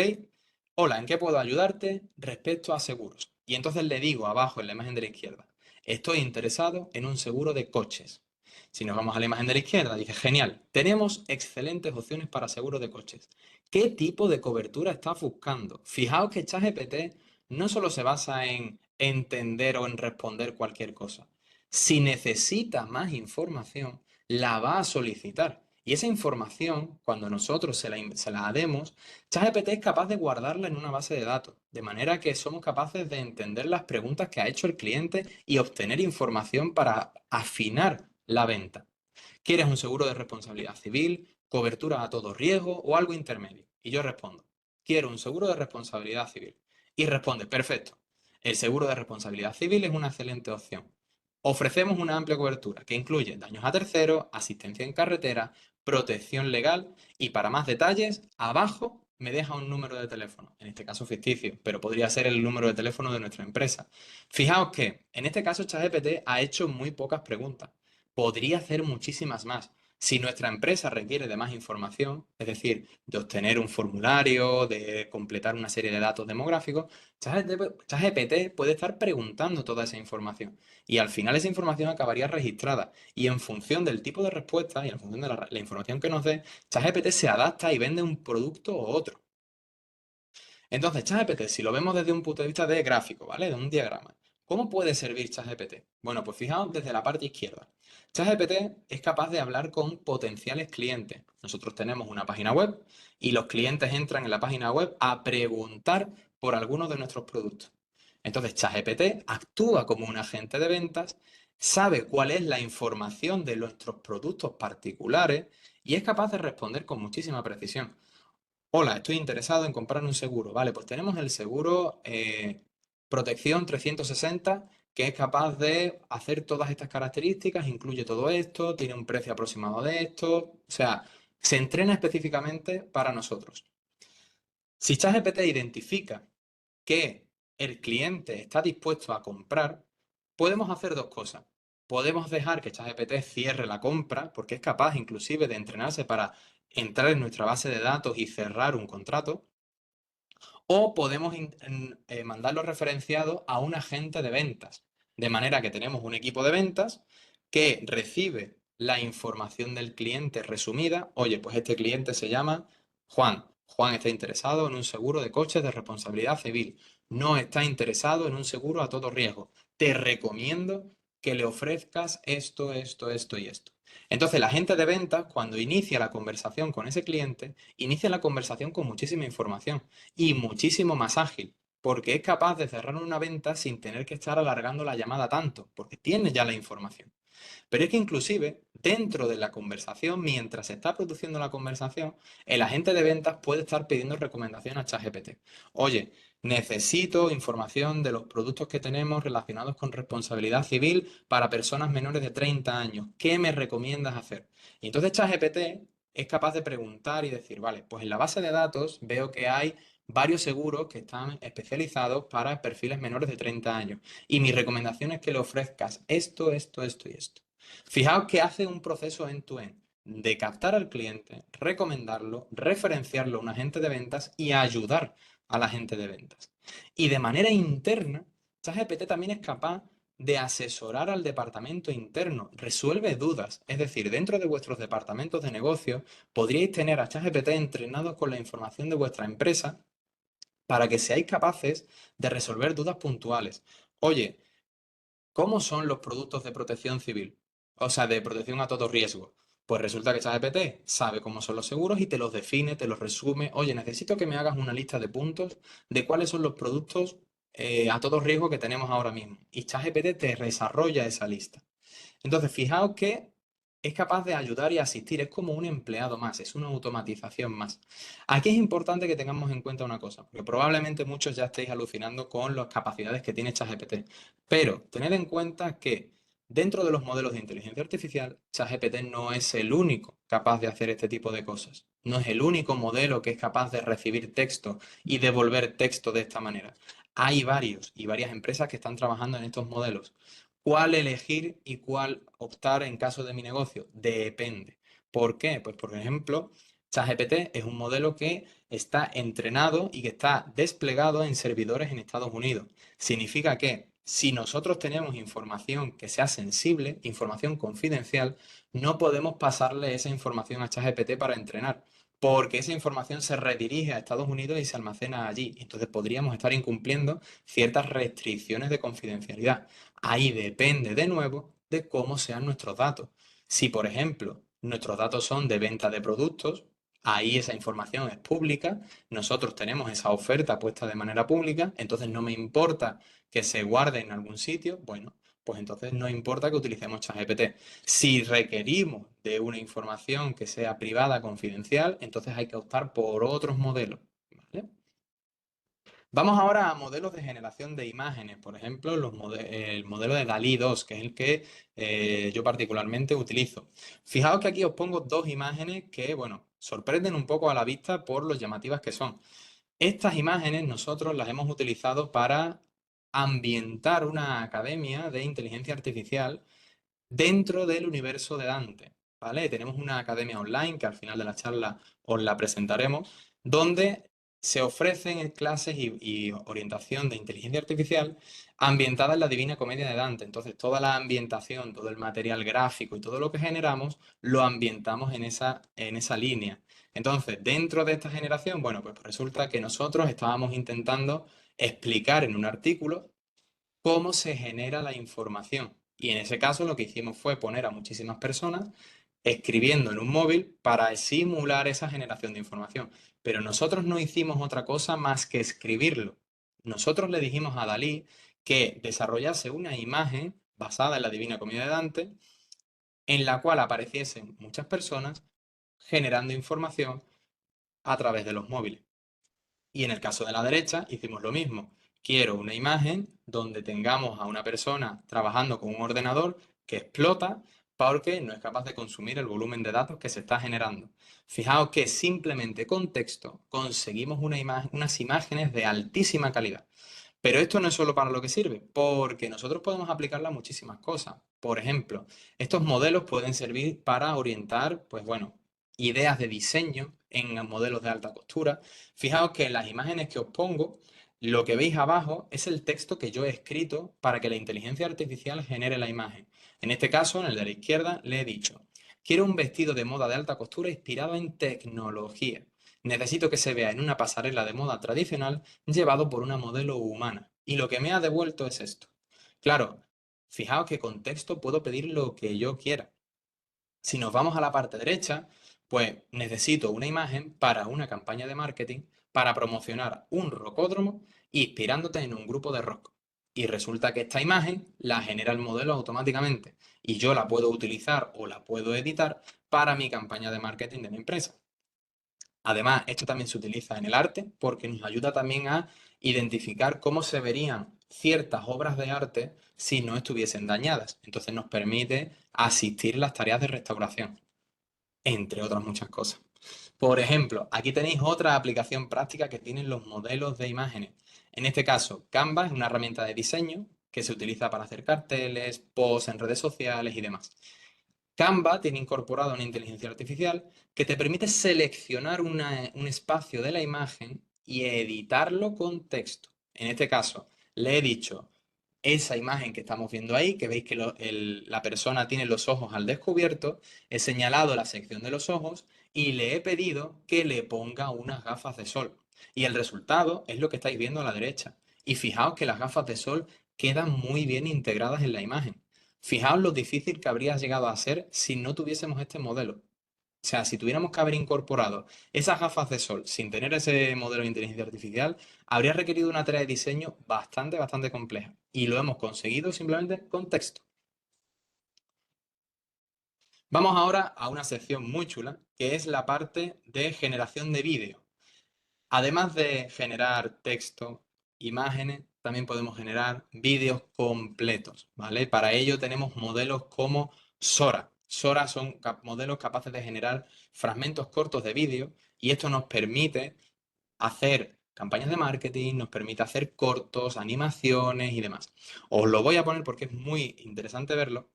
hola, ¿en qué puedo ayudarte respecto a seguros? Y entonces le digo abajo en la imagen de la izquierda, estoy interesado en un seguro de coches. Si nos vamos a la imagen de la izquierda, dice, genial, tenemos excelentes opciones para seguros de coches. ¿Qué tipo de cobertura estás buscando? Fijaos que ChatGPT no solo se basa en entender o en responder cualquier cosa. Si necesita más información, la va a solicitar. Y esa información, cuando nosotros se la demos, ChatGPT es capaz de guardarla en una base de datos, de manera que somos capaces de entender las preguntas que ha hecho el cliente y obtener información para afinar la venta. ¿Quieres un seguro de responsabilidad civil, cobertura a todo riesgo o algo intermedio? Y yo respondo, quiero un seguro de responsabilidad civil. Y responde, perfecto. El seguro de responsabilidad civil es una excelente opción. Ofrecemos una amplia cobertura que incluye daños a terceros, asistencia en carretera, protección legal y para más detalles, abajo me deja un número de teléfono, en este caso ficticio, pero podría ser el número de teléfono de nuestra empresa. Fijaos que en este caso ChatGPT ha hecho muy pocas preguntas. Podría hacer muchísimas más. Si nuestra empresa requiere de más información, es decir, de obtener un formulario, de completar una serie de datos demográficos, ChatGPT puede estar preguntando toda esa información y al final esa información acabaría registrada y en función del tipo de respuesta y en función de la información que nos dé, ChatGPT se adapta y vende un producto u otro. Entonces, ChatGPT, si lo vemos desde un punto de vista de gráfico, ¿vale? De un diagrama, ¿cómo puede servir ChatGPT? Bueno, pues fijaos desde la parte izquierda. ChatGPT es capaz de hablar con potenciales clientes. Nosotros tenemos una página web y los clientes entran en la página web a preguntar por algunos de nuestros productos. Entonces, ChatGPT actúa como un agente de ventas, sabe cuál es la información de nuestros productos particulares y es capaz de responder con muchísima precisión. Hola, estoy interesado en comprar un seguro. Vale, pues tenemos el seguro Protección 360, que es capaz de hacer todas estas características, incluye todo esto, tiene un precio aproximado de esto, o sea, se entrena específicamente para nosotros. Si ChatGPT identifica que el cliente está dispuesto a comprar, podemos hacer dos cosas. Podemos dejar que ChatGPT cierre la compra, porque es capaz inclusive de entrenarse para entrar en nuestra base de datos y cerrar un contrato, o podemos mandarlo referenciado a un agente de ventas, de manera que tenemos un equipo de ventas que recibe la información del cliente resumida. Oye, pues este cliente se llama Juan. Juan está interesado en un seguro de coches de responsabilidad civil. No está interesado en un seguro a todo riesgo. Te recomiendo que le ofrezcas esto, esto, esto y esto. Entonces, el agente de ventas, cuando inicia la conversación con ese cliente, inicia la conversación con muchísima información y muchísimo más ágil, porque es capaz de cerrar una venta sin tener que estar alargando la llamada tanto, porque tiene ya la información. Pero es que inclusive dentro de la conversación, mientras se está produciendo la conversación, el agente de ventas puede estar pidiendo recomendación a ChatGPT. Oye, necesito información de los productos que tenemos relacionados con responsabilidad civil para personas menores de 30 años. ¿Qué me recomiendas hacer? Y entonces ChatGPT es capaz de preguntar y decir, vale, pues en la base de datos veo que hay varios seguros que están especializados para perfiles menores de 30 años. Y mi recomendación es que le ofrezcas esto, esto, esto y esto. Fijaos que hace un proceso end-to-end de captar al cliente, recomendarlo, referenciarlo a un agente de ventas y ayudar al agente de ventas. Y de manera interna, ChatGPT también es capaz de asesorar al departamento interno, resuelve dudas. Es decir, dentro de vuestros departamentos de negocio podríais tener a ChatGPT entrenados con la información de vuestra empresa para que seáis capaces de resolver dudas puntuales. Oye, ¿cómo son los productos de protección civil? O sea, de protección a todo riesgo. Pues resulta que ChatGPT sabe cómo son los seguros y te los define, te los resume. Oye, necesito que me hagas una lista de puntos de cuáles son los productos a todo riesgo que tenemos ahora mismo. Y ChatGPT te desarrolla esa lista. Entonces, fijaos que es capaz de ayudar y asistir, es como un empleado más, es una automatización más. Aquí es importante que tengamos en cuenta una cosa, porque probablemente muchos ya estéis alucinando con las capacidades que tiene ChatGPT, pero tened en cuenta que dentro de los modelos de inteligencia artificial, ChatGPT no es el único capaz de hacer este tipo de cosas. No es el único modelo que es capaz de recibir texto y devolver texto de esta manera. Hay varios y varias empresas que están trabajando en estos modelos. ¿Cuál elegir y cuál optar en caso de mi negocio? Depende. ¿Por qué? Pues por ejemplo, ChatGPT es un modelo que está entrenado y que está desplegado en servidores en Estados Unidos. Significa que si nosotros tenemos información que sea sensible, información confidencial, no podemos pasarle esa información a ChatGPT para entrenar, porque esa información se redirige a Estados Unidos y se almacena allí. Entonces podríamos estar incumpliendo ciertas restricciones de confidencialidad. Ahí depende de nuevo de cómo sean nuestros datos. Si, por ejemplo, nuestros datos son de venta de productos, ahí esa información es pública, nosotros tenemos esa oferta puesta de manera pública, entonces no me importa que se guarde en algún sitio, bueno, pues entonces no importa que utilicemos ChatGPT. Si requerimos de una información que sea privada, confidencial, entonces hay que optar por otros modelos, ¿vale? Vamos ahora a modelos de generación de imágenes, por ejemplo, el modelo de DALL-E 2, que es el que yo particularmente utilizo. Fijaos que aquí os pongo dos imágenes que, bueno, sorprenden un poco a la vista por lo llamativas que son. Estas imágenes nosotros las hemos utilizado para ambientar una academia de inteligencia artificial dentro del universo de Dante, ¿vale? Tenemos una academia online que al final de la charla os la presentaremos, donde se ofrecen clases y orientación de inteligencia artificial ambientada en la Divina Comedia de Dante. Entonces, toda la ambientación, todo el material gráfico y todo lo que generamos, lo ambientamos en esa línea. Entonces, dentro de esta generación, bueno, pues resulta que nosotros estábamos intentando explicar en un artículo cómo se genera la información. Y en ese caso lo que hicimos fue poner a muchísimas personas escribiendo en un móvil para simular esa generación de información. Pero nosotros no hicimos otra cosa más que escribirlo. Nosotros le dijimos a Dalí que desarrollase una imagen basada en la Divina Comedia de Dante, en la cual apareciesen muchas personas generando información a través de los móviles. Y en el caso de la derecha hicimos lo mismo. Quiero una imagen donde tengamos a una persona trabajando con un ordenador que explota porque no es capaz de consumir el volumen de datos que se está generando. Fijaos que simplemente con texto conseguimos unas imágenes de altísima calidad. Pero esto no es solo para lo que sirve, porque nosotros podemos aplicarla a muchísimas cosas. Por ejemplo, estos modelos pueden servir para orientar, pues bueno, ideas de diseño en modelos de alta costura. Fijaos que en las imágenes que os pongo, lo que veis abajo es el texto que yo he escrito para que la inteligencia artificial genere la imagen. En este caso, en el de la izquierda, le he dicho, quiero un vestido de moda de alta costura inspirado en tecnología. Necesito que se vea en una pasarela de moda tradicional llevado por una modelo humana. Y lo que me ha devuelto es esto. Claro, fijaos que con texto puedo pedir lo que yo quiera. Si nos vamos a la parte derecha, pues necesito una imagen para una campaña de marketing para promocionar un rocódromo inspirándote en un grupo de rock. Y resulta que esta imagen la genera el modelo automáticamente y yo la puedo utilizar o la puedo editar para mi campaña de marketing de mi empresa. Además, esto también se utiliza en el arte porque nos ayuda también a identificar cómo se verían ciertas obras de arte si no estuviesen dañadas. Entonces nos permite asistir las tareas de restauración, entre otras muchas cosas. Por ejemplo, aquí tenéis otra aplicación práctica que tienen los modelos de imágenes. En este caso, Canva es una herramienta de diseño que se utiliza para hacer carteles, posts en redes sociales y demás. Canva tiene incorporado una inteligencia artificial que te permite seleccionar un espacio de la imagen y editarlo con texto. En este caso, le he dicho esa imagen que estamos viendo ahí, que veis que la persona tiene los ojos al descubierto, he señalado la sección de los ojos y le he pedido que le ponga unas gafas de sol. Y el resultado es lo que estáis viendo a la derecha. Y fijaos que las gafas de sol quedan muy bien integradas en la imagen. Fijaos lo difícil que habría llegado a ser si no tuviésemos este modelo. O sea, si tuviéramos que haber incorporado esas gafas de sol sin tener ese modelo de inteligencia artificial, habría requerido una tarea de diseño bastante compleja. Y lo hemos conseguido simplemente con texto. Vamos ahora a una sección muy chula, que es la parte de generación de vídeo. Además de generar texto, imágenes, también podemos generar vídeos completos, ¿vale? Para ello tenemos modelos como Sora. Sora son modelos capaces de generar fragmentos cortos de vídeo y esto nos permite hacer campañas de marketing, nos permite hacer cortos, animaciones y demás. Os lo voy a poner porque es muy interesante verlo.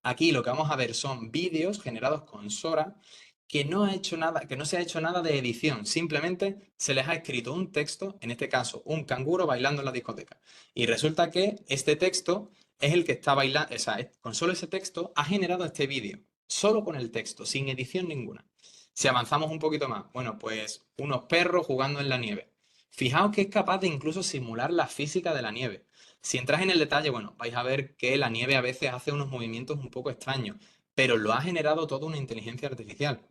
Aquí lo que vamos a ver son vídeos generados con Sora que no ha hecho nada, que no se ha hecho nada de edición, simplemente se les ha escrito un texto, en este caso un canguro bailando en la discoteca. Y resulta que este texto es el que está bailando, o sea, con solo ese texto ha generado este vídeo, solo con el texto, sin edición ninguna. Si avanzamos un poquito más, bueno, pues unos perros jugando en la nieve. Fijaos que es capaz de incluso simular la física de la nieve. Si entras en el detalle, bueno, vais a ver que la nieve a veces hace unos movimientos un poco extraños. pero lo ha generado toda una inteligencia artificial.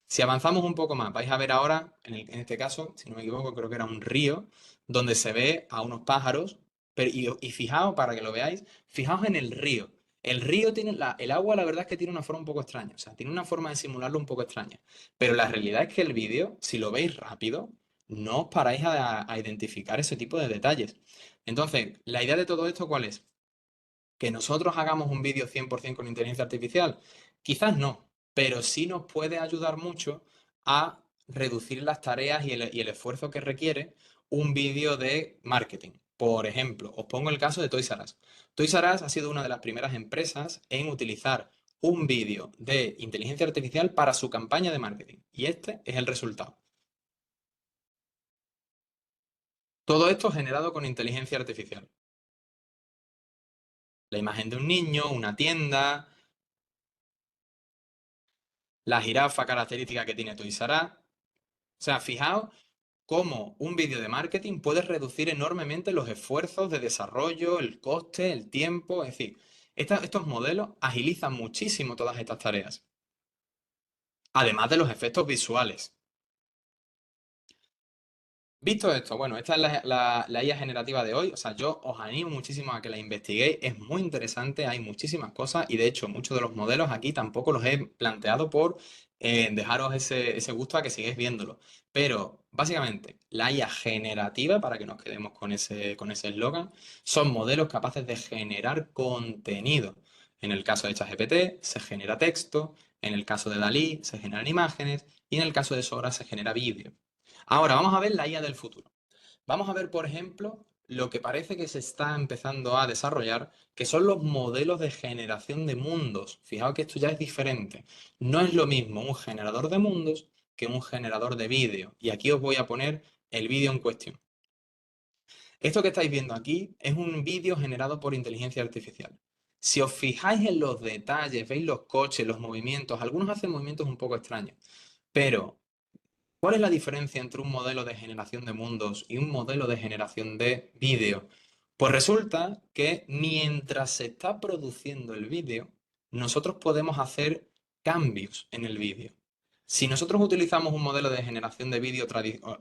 Si avanzamos un poco más, vais a ver ahora, en este caso, si no me equivoco, creo que era un río, donde se ve a unos pájaros, y fijaos, para que lo veáis, fijaos en el río. El río tiene, el agua la verdad es que tiene una forma un poco extraña, o sea, tiene una forma de simularlo un poco extraña. Pero la realidad es que el vídeo, si lo veis rápido, no os paráis a identificar ese tipo de detalles. Entonces, la idea de todo esto, ¿cuál es? ¿Que nosotros hagamos un vídeo 100% con inteligencia artificial? Quizás no, pero sí nos puede ayudar mucho a reducir las tareas y el esfuerzo que requiere un vídeo de marketing. Por ejemplo, os pongo el caso de Toys R Us. Toys R Us ha sido una de las primeras empresas en utilizar un vídeo de inteligencia artificial para su campaña de marketing. Y este es el resultado. Todo esto generado con inteligencia artificial. La imagen de un niño, una tienda, la jirafa característica que tiene Toys R Us. O sea, fijaos cómo un vídeo de marketing puede reducir enormemente los esfuerzos de desarrollo, el coste, el tiempo. Es decir, estos modelos agilizan muchísimo todas estas tareas. Además de los efectos visuales. Visto esto, bueno, esta es la IA generativa de hoy. O sea, yo os animo muchísimo a que la investiguéis. Es muy interesante, hay muchísimas cosas y de hecho muchos de los modelos aquí tampoco los he planteado por dejaros ese gusto a que sigáis viéndolo. Pero básicamente, la IA generativa, para que nos quedemos con ese eslogan, son modelos capaces de generar contenido. En el caso de ChatGPT se genera texto, en el caso de Dalí se generan imágenes y en el caso de Sora se genera vídeo. Ahora vamos a ver la IA del futuro. Vamos a ver, por ejemplo, lo que parece que se está empezando a desarrollar, que son los modelos de generación de mundos. Fijaos que esto ya es diferente. No es lo mismo un generador de mundos que un generador de vídeo. Y aquí os voy a poner el vídeo en cuestión. Esto que estáis viendo aquí es un vídeo generado por inteligencia artificial. Si os fijáis en los detalles, veis los coches, los movimientos, algunos hacen movimientos un poco extraños, pero ¿cuál es la diferencia entre un modelo de generación de mundos y un modelo de generación de vídeo? Pues resulta que mientras se está produciendo el vídeo, nosotros podemos hacer cambios en el vídeo. Si nosotros utilizamos un modelo de generación de vídeo,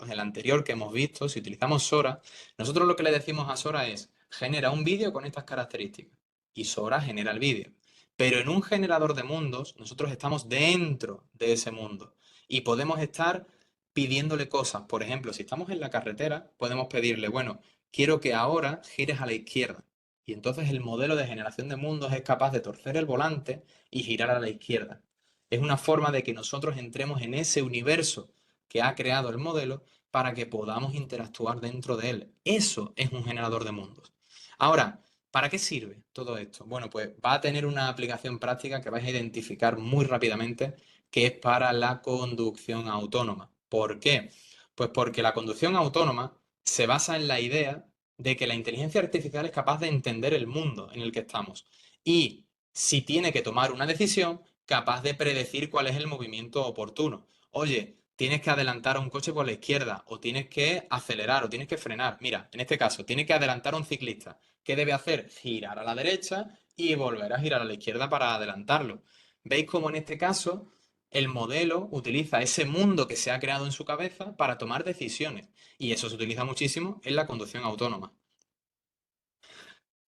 el anterior que hemos visto, si utilizamos Sora, nosotros lo que le decimos a Sora es, genera un vídeo con estas características. Y Sora genera el vídeo. Pero en un generador de mundos, nosotros estamos dentro de ese mundo y podemos estar pidiéndole cosas. Por ejemplo, si estamos en la carretera, podemos pedirle, bueno, quiero que ahora gires a la izquierda. Y entonces el modelo de generación de mundos es capaz de torcer el volante y girar a la izquierda. Es una forma de que nosotros entremos en ese universo que ha creado el modelo para que podamos interactuar dentro de él. Eso es un generador de mundos. Ahora, ¿para qué sirve todo esto? Bueno, pues va a tener una aplicación práctica que vais a identificar muy rápidamente, que es para la conducción autónoma. ¿Por qué? Pues porque la conducción autónoma se basa en la idea de que la inteligencia artificial es capaz de entender el mundo en el que estamos y, si tiene que tomar una decisión, capaz de predecir cuál es el movimiento oportuno. Oye, tienes que adelantar a un coche por la izquierda, o tienes que acelerar, o tienes que frenar. Mira, en este caso, tiene que adelantar a un ciclista. ¿Qué debe hacer? Girar a la derecha y volver a girar a la izquierda para adelantarlo. ¿Veis cómo en este caso el modelo utiliza ese mundo que se ha creado en su cabeza para tomar decisiones? Y eso se utiliza muchísimo en la conducción autónoma.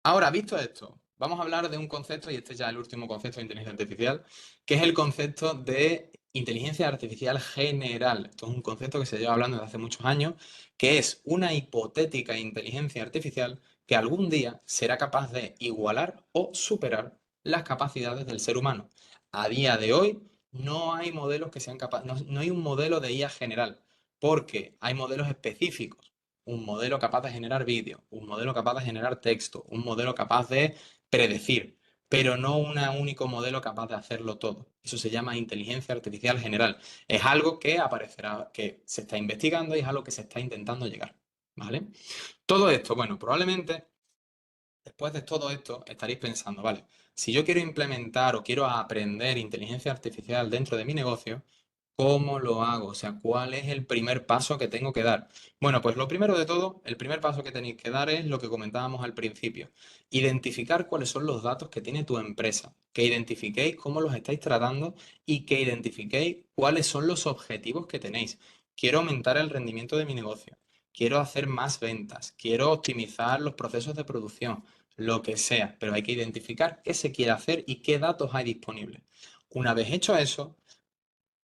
Ahora, visto esto, vamos a hablar de un concepto, y este ya es el último concepto de inteligencia artificial, que es el concepto de inteligencia artificial general. Esto es un concepto que se lleva hablando desde hace muchos años, que es una hipotética inteligencia artificial que algún día será capaz de igualar o superar las capacidades del ser humano. A día de hoy no hay modelos que sean capaces, no hay un modelo de IA general, porque hay modelos específicos, un modelo capaz de generar vídeo, un modelo capaz de generar texto, un modelo capaz de predecir, pero no un único modelo capaz de hacerlo todo. Eso se llama inteligencia artificial general. Es algo que aparecerá, que se está investigando y es algo que se está intentando llegar. ¿Vale? Todo esto, bueno, probablemente después de todo esto estaréis pensando, vale, si yo quiero implementar o quiero aprender inteligencia artificial dentro de mi negocio, ¿Cómo lo hago? O sea, ¿cuál es el primer paso que tengo que dar? Bueno, pues lo primero de todo, el primer paso que tenéis que dar es lo que comentábamos al principio. Identificar cuáles son los datos que tiene tu empresa, que identifiquéis cómo los estáis tratando y que identifiquéis cuáles son los objetivos que tenéis. Quiero aumentar el rendimiento de mi negocio, quiero hacer más ventas, quiero optimizar los procesos de producción, lo que sea, pero hay que identificar qué se quiere hacer y qué datos hay disponibles. Una vez hecho eso,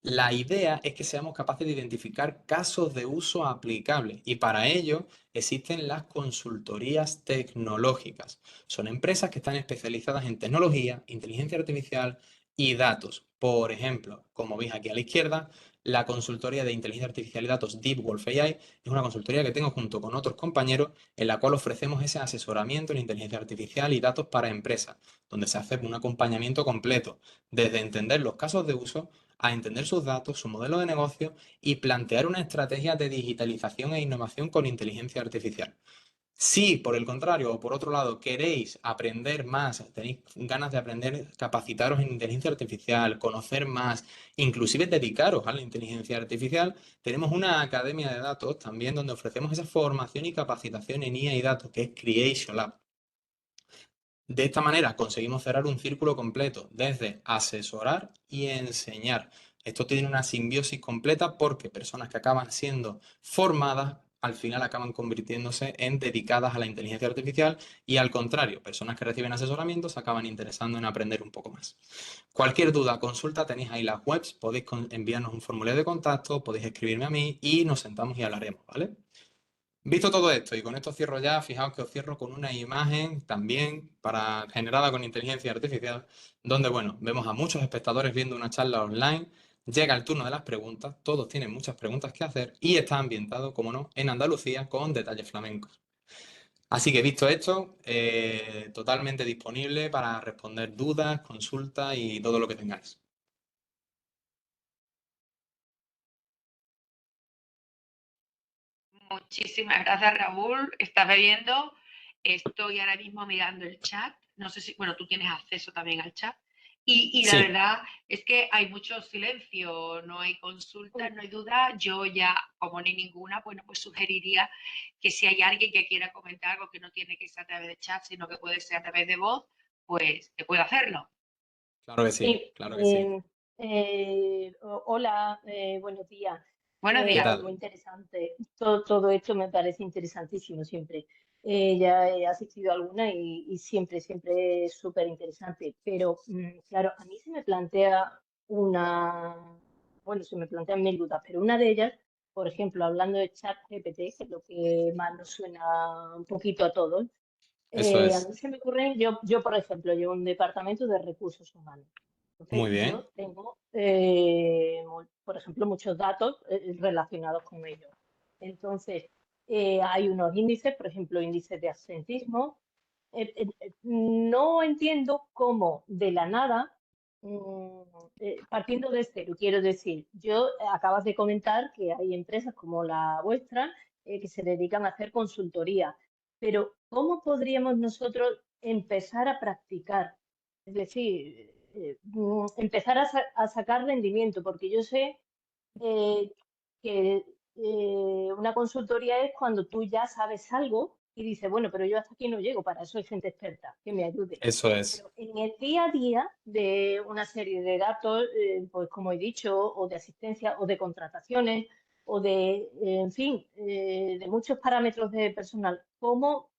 la idea es que seamos capaces de identificar casos de uso aplicables y para ello existen las consultorías tecnológicas. Son empresas que están especializadas en tecnología, inteligencia artificial y datos. Por ejemplo, como veis aquí a la izquierda, la consultoría de inteligencia artificial y datos Deep Wolf AI es una consultoría que tengo junto con otros compañeros en la cual ofrecemos ese asesoramiento en inteligencia artificial y datos para empresas, donde se hace un acompañamiento completo, desde entender los casos de uso a entender sus datos, su modelo de negocio y plantear una estrategia de digitalización e innovación con inteligencia artificial. Si, por el contrario, o por otro lado, queréis aprender más, tenéis ganas de aprender, capacitaros en inteligencia artificial, conocer más, inclusive dedicaros a la inteligencia artificial, tenemos una academia de datos también donde ofrecemos esa formación y capacitación en IA y datos, que es Creation Lab. De esta manera conseguimos cerrar un círculo completo, desde asesorar y enseñar. Esto tiene una simbiosis completa porque personas que acaban siendo formadas al final acaban convirtiéndose en dedicadas a la inteligencia artificial y al contrario, personas que reciben asesoramiento se acaban interesando en aprender un poco más. Cualquier duda, consulta, tenéis ahí las webs, podéis enviarnos un formulario de contacto, podéis escribirme a mí y nos sentamos y hablaremos, ¿vale? Visto todo esto, y con esto cierro ya, fijaos que os cierro con una imagen también generada con inteligencia artificial, donde, bueno, vemos a muchos espectadores viendo una charla online, llega el turno de las preguntas, todos tienen muchas preguntas que hacer, y está ambientado, como no, en Andalucía con detalles flamencos. Así que visto esto, totalmente disponible para responder dudas, consultas y todo lo que tengáis. Muchísimas gracias, Raúl. Estás viendo, estoy ahora mismo mirando el chat. No sé si, bueno, tú tienes acceso también al chat. Y la Sí, verdad es que hay mucho silencio, no hay consultas, no hay duda. Yo ya, como ni ninguna, bueno, pues sugeriría que si hay alguien que quiera comentar algo que no tiene que ser a través de chat, sino que puede ser a través de voz, pues que pueda hacerlo. claro que sí, Sí, claro que sí. hola, buenos días. Buenos ¿Qué días. Pues tal? muy interesante. Todo esto me parece interesantísimo siempre. Ya he asistido a alguna y siempre es súper interesante. Pero claro, a mí se me plantea bueno, se me plantean mil dudas, pero una de ellas, por ejemplo, hablando de ChatGPT, que es lo que más nos suena un poquito a todos, Eso a es. mí se me ocurre, yo por ejemplo, llevo un departamento de recursos humanos. Muy Entonces, bien. yo tengo, por ejemplo, muchos datos relacionados con ellos. Entonces, hay unos índices, por ejemplo, índices de absentismo. No entiendo cómo de la nada, mm, partiendo de cero, quiero decir, acabas de comentar que hay empresas como la vuestra que se dedican a hacer consultoría, pero ¿cómo podríamos nosotros empezar a practicar? Es decir, empezar a sacar rendimiento, porque yo sé que una consultoría es cuando tú ya sabes algo y dices, bueno, pero yo hasta aquí no llego, para eso hay gente experta que me ayude. Eso es. Pero en el día a día de una serie de datos, pues como he dicho, o de asistencia, o de contrataciones, o de, en fin, de muchos parámetros de personal, ¿cómo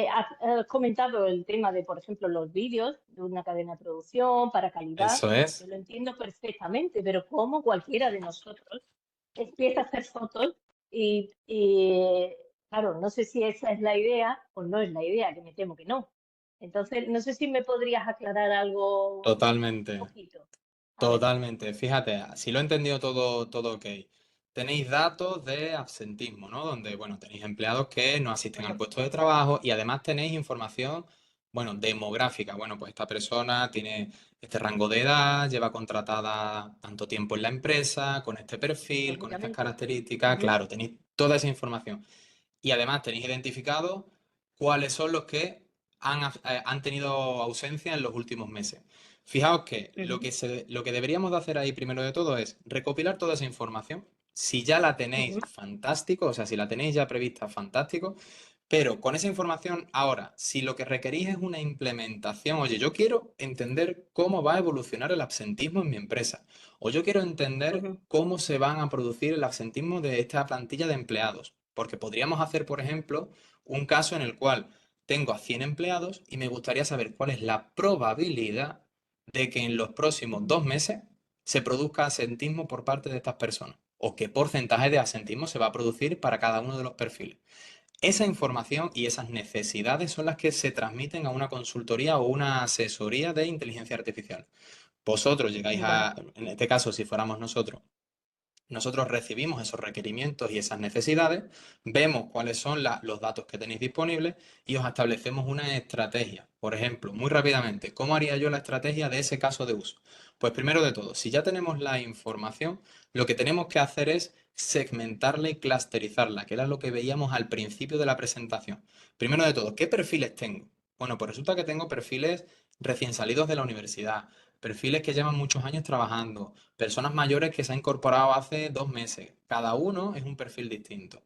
has comentado el tema de, por ejemplo, los vídeos de una cadena de producción para calidad? Eso Yo es. lo entiendo perfectamente, pero ¿cómo cualquiera de nosotros empieza a hacer fotos claro, no sé si esa es la idea o no es la idea, que me temo que no. Entonces, no sé si me podrías aclarar algo un Totalmente. poquito. A ver, Totalmente. Fíjate, si lo he entendido todo ok. Tenéis datos de absentismo, ¿no? Donde, bueno, tenéis empleados que no asisten al puesto correcto. de trabajo y además tenéis información, bueno, demográfica. Bueno, pues esta persona tiene este rango de edad, lleva contratada tanto tiempo en la empresa, con este perfil, con estas Lógicamente. características. Ujú. Claro, tenéis toda esa información. Y además tenéis identificado cuáles son los que han tenido ausencia en los últimos meses. Fijaos que Ujú, lo que deberíamos de hacer ahí primero de todo es recopilar toda esa información. Si ya la tenéis, ujú, fantástico, o sea, si la tenéis ya prevista, fantástico. Pero con esa información, ahora, si lo que requerís es una implementación, oye, yo quiero entender cómo va a evolucionar el absentismo en mi empresa, o yo quiero entender ujú, cómo se van a producir el absentismo de esta plantilla de empleados, porque podríamos hacer, por ejemplo, un caso en el cual tengo a 100 empleados y me gustaría saber cuál es la probabilidad de que en los próximos ujú, 2 meses se produzca absentismo por parte de estas personas, o qué porcentaje de absentismo se va a producir para cada uno de los perfiles. Esa información y esas necesidades son las que se transmiten a una consultoría o una asesoría de inteligencia artificial. Vosotros llegáis vale, a, en este caso, si fuéramos nosotros recibimos esos requerimientos y esas necesidades, vemos cuáles son los datos que tenéis disponibles y os establecemos una estrategia. Por ejemplo, muy rápidamente, ¿cómo haría yo la estrategia de ese caso de uso? Pues primero de todo, si ya tenemos la información, lo que tenemos que hacer es segmentarla y clusterizarla, que era lo que veíamos al principio de la presentación. Primero de todo, ¿qué perfiles tengo? Bueno, pues resulta que tengo perfiles recién salidos de la universidad, perfiles que llevan muchos años trabajando, personas mayores que se han incorporado hace 2 meses. Cada uno es un perfil distinto.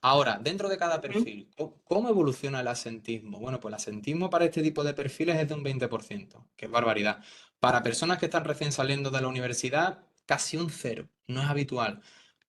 Ahora, dentro de cada ujú, perfil, ¿cómo evoluciona el asentismo? Bueno, pues el asentismo para este tipo de perfiles es de un 20%, que es barbaridad. Para personas que están recién saliendo de la universidad, casi un cero, no es habitual.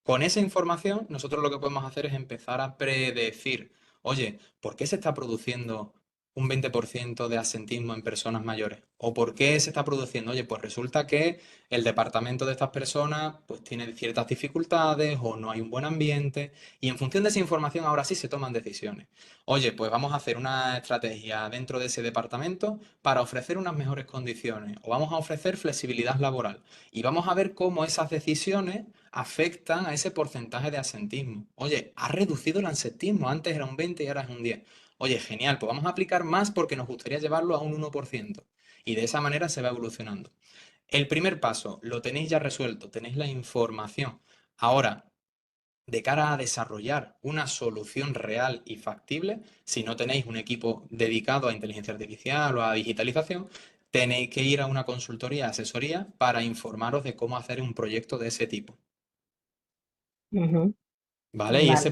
Con esa información, nosotros lo que podemos hacer es empezar a predecir, oye, ¿por qué se está produciendo un 20% de asentismo en personas mayores? ¿O por qué se está produciendo? Oye, pues resulta que el departamento de estas personas pues tiene ciertas dificultades o no hay un buen ambiente y en función de esa información ahora sí se toman decisiones. Oye, pues vamos a hacer una estrategia dentro de ese departamento para ofrecer unas mejores condiciones o vamos a ofrecer flexibilidad laboral y vamos a ver cómo esas decisiones afectan a ese porcentaje de asentismo. Oye, ha reducido el asentismo, antes era un 20 y ahora es un 10. Oye, genial, pues vamos a aplicar más porque nos gustaría llevarlo a un 1%. Y de esa manera se va evolucionando. El primer paso lo tenéis ya resuelto, tenéis la información. Ahora, de cara a desarrollar una solución real y factible, si no tenéis un equipo dedicado a inteligencia artificial o a digitalización, tenéis que ir a una consultoría, asesoría, para informaros de cómo hacer un proyecto de ese tipo. ujú, ¿Vale? Y vale,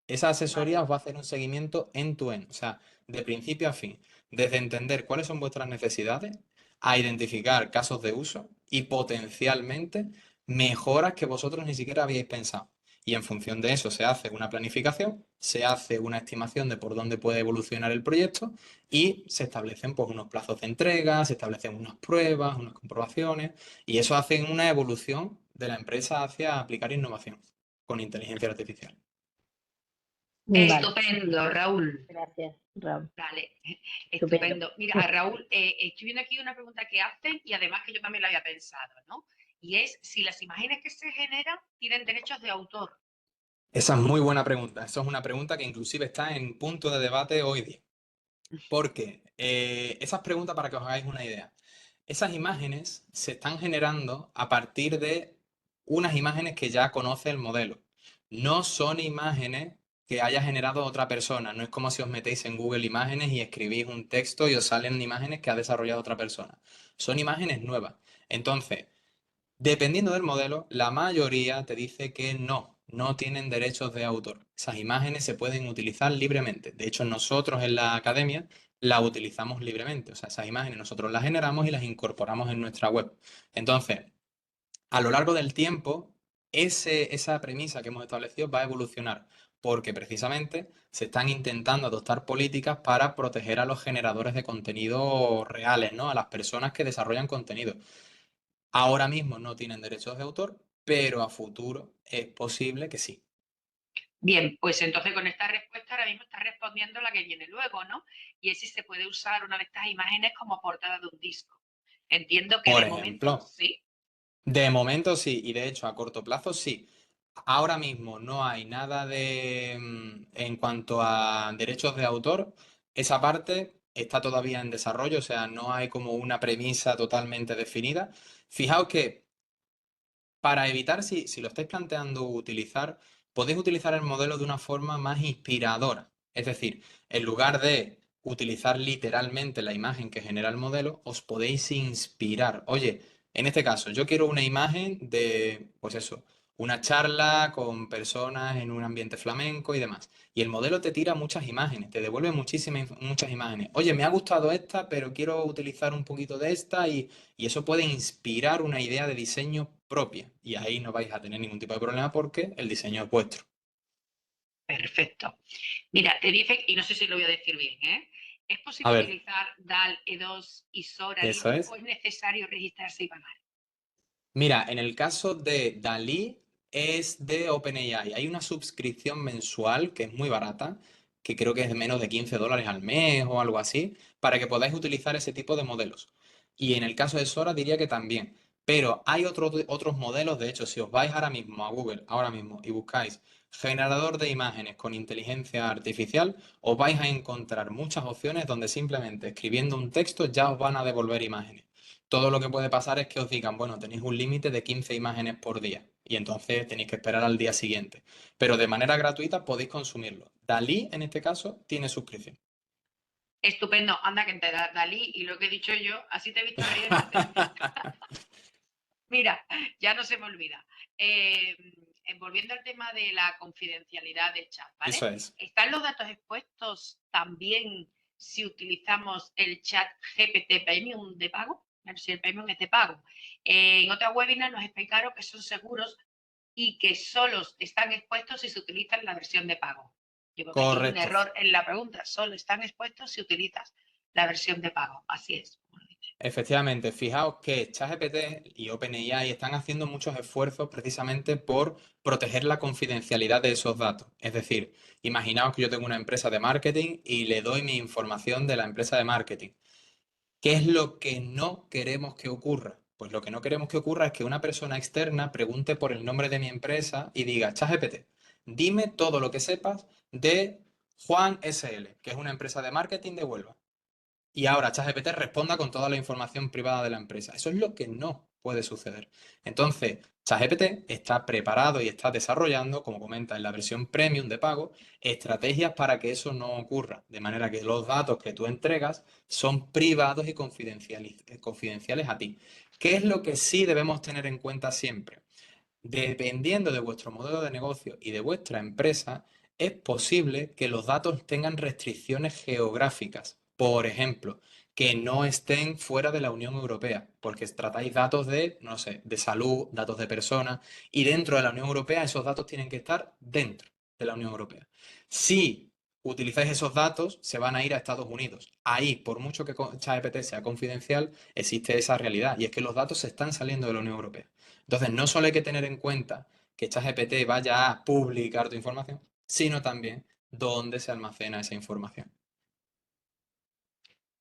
esa asesoría vale. os va a hacer un seguimiento end-to-end, o sea, de principio a fin, desde entender cuáles son vuestras necesidades, a identificar casos de uso y potencialmente mejoras que vosotros ni siquiera habíais pensado. Y en función de eso se hace una planificación, se hace una estimación de por dónde puede evolucionar el proyecto y se establecen pues unos plazos de entrega, se establecen unas pruebas, unas comprobaciones y eso hace una evolución de la empresa hacia aplicar innovación con inteligencia artificial. Vale, Estupendo, Raúl. gracias, Raúl. Vale, Estupendo. estupendo. Mira, Raúl, estoy viendo aquí una pregunta que hacen y además que yo también lo había pensado, ¿no? Y es si las imágenes que se generan tienen derechos de autor. Esa es muy buena pregunta. Eso es una pregunta que inclusive está en punto de debate hoy día. Porque esas preguntas, para que os hagáis una idea, esas imágenes se están generando a partir de unas imágenes que ya conoce el modelo. No son imágenes que haya generado otra persona. No es como si os metéis en Google Imágenes y escribís un texto y os salen imágenes que ha desarrollado otra persona. Son imágenes nuevas. Entonces, dependiendo del modelo, la mayoría te dice que no tienen derechos de autor. Esas imágenes se pueden utilizar libremente. De hecho, nosotros en la academia las utilizamos libremente. O sea, esas imágenes nosotros las generamos y las incorporamos en nuestra web. Entonces, a lo largo del tiempo, esa premisa que hemos establecido va a evolucionar, porque precisamente se están intentando adoptar políticas para proteger a los generadores de contenido reales, ¿no? A las personas que desarrollan contenido. Ahora mismo no tienen derechos de autor, pero a futuro es posible que sí. Bien, pues entonces con esta respuesta ahora mismo está respondiendo la que viene luego, ¿no? Y es si se puede usar una de estas imágenes como portada de un disco. Entiendo que Por de momento ejemplo, sí. de momento sí, y de hecho a corto plazo sí. Ahora mismo no hay nada en cuanto a derechos de autor. Esa parte está todavía en desarrollo, o sea, no hay como una premisa totalmente definida. Fijaos que para evitar, si lo estáis planteando utilizar, podéis utilizar el modelo de una forma más inspiradora. Es decir, en lugar de utilizar literalmente la imagen que genera el modelo, os podéis inspirar. Oye, en este caso, yo quiero una imagen de, pues eso, una charla con personas en un ambiente flamenco y demás. Y el modelo te tira muchas imágenes, te devuelve muchas imágenes. Oye, me ha gustado esta, pero quiero utilizar un poquito de esta y eso puede inspirar una idea de diseño propia. Y ahí no vais a tener ningún tipo de problema porque el diseño es vuestro. Perfecto. Mira, te dice, y no sé si lo voy a decir bien, ¿eh? ¿Es A posible ver, utilizar DAL, E2 y Sora eso es. o es necesario registrarse y pagar? Mira, en el caso de Dalí es de OpenAI. Hay una suscripción mensual que es muy barata, que creo que es de menos de $15 al mes o algo así, para que podáis utilizar ese tipo de modelos. Y en el caso de Sora diría que también. Pero hay otros modelos, de hecho, si os vais ahora mismo a Google, ahora mismo, y buscáis generador de imágenes con inteligencia artificial, os vais a encontrar muchas opciones donde simplemente escribiendo un texto ya os van a devolver imágenes. Todo lo que puede pasar es que os digan, bueno, tenéis un límite de 15 imágenes por día y entonces tenéis que esperar al día siguiente. Pero de manera gratuita podéis consumirlo. Dalí, en este caso, tiene suscripción. Estupendo, anda que te da Dalí y lo que he dicho yo, así te he visto reír antes. Mira, ya no se me olvida. Volviendo al tema de la confidencialidad del chat, Eso ¿vale? es. ¿Están los datos expuestos también si utilizamos el chat GPT Premium de pago? Bueno, si el Premium es de pago. En otra webinar nos explicaron que son seguros y que solo están expuestos si se utiliza la versión de pago. Yo creo que aquí hay un Correcto. error en la pregunta. Solo están expuestos si utilizas la versión de pago. Así es. Efectivamente, fijaos que ChatGPT y OpenAI están haciendo muchos esfuerzos precisamente por proteger la confidencialidad de esos datos. Es decir, imaginaos que yo tengo una empresa de marketing y le doy mi información de la empresa de marketing. ¿Qué es lo que no queremos que ocurra? Pues lo que no queremos que ocurra es que una persona externa pregunte por el nombre de mi empresa y diga, ChatGPT, dime todo lo que sepas de Juan SL, que es una empresa de marketing de Huelva. Y ahora ChatGPT responda con toda la información privada de la empresa. Eso es lo que no puede suceder. Entonces, ChatGPT está preparado y está desarrollando, como comenta en la versión premium de pago, estrategias para que eso no ocurra. De manera que los datos que tú entregas son privados y confidenciales a ti. ¿Qué es lo que sí debemos tener en cuenta siempre? Dependiendo de vuestro modelo de negocio y de vuestra empresa, es posible que los datos tengan restricciones geográficas. Por ejemplo, que no estén fuera de la Unión Europea, porque tratáis datos de, no sé, de salud, datos de personas, y dentro de la Unión Europea esos datos tienen que estar dentro de la Unión Europea. Si utilizáis esos datos, se van a ir a Estados Unidos. Ahí, por mucho que ChatGPT sea confidencial, existe esa realidad, y es que los datos se están saliendo de la Unión Europea. Entonces, no solo hay que tener en cuenta que ChatGPT vaya a publicar tu información, sino también dónde se almacena esa información.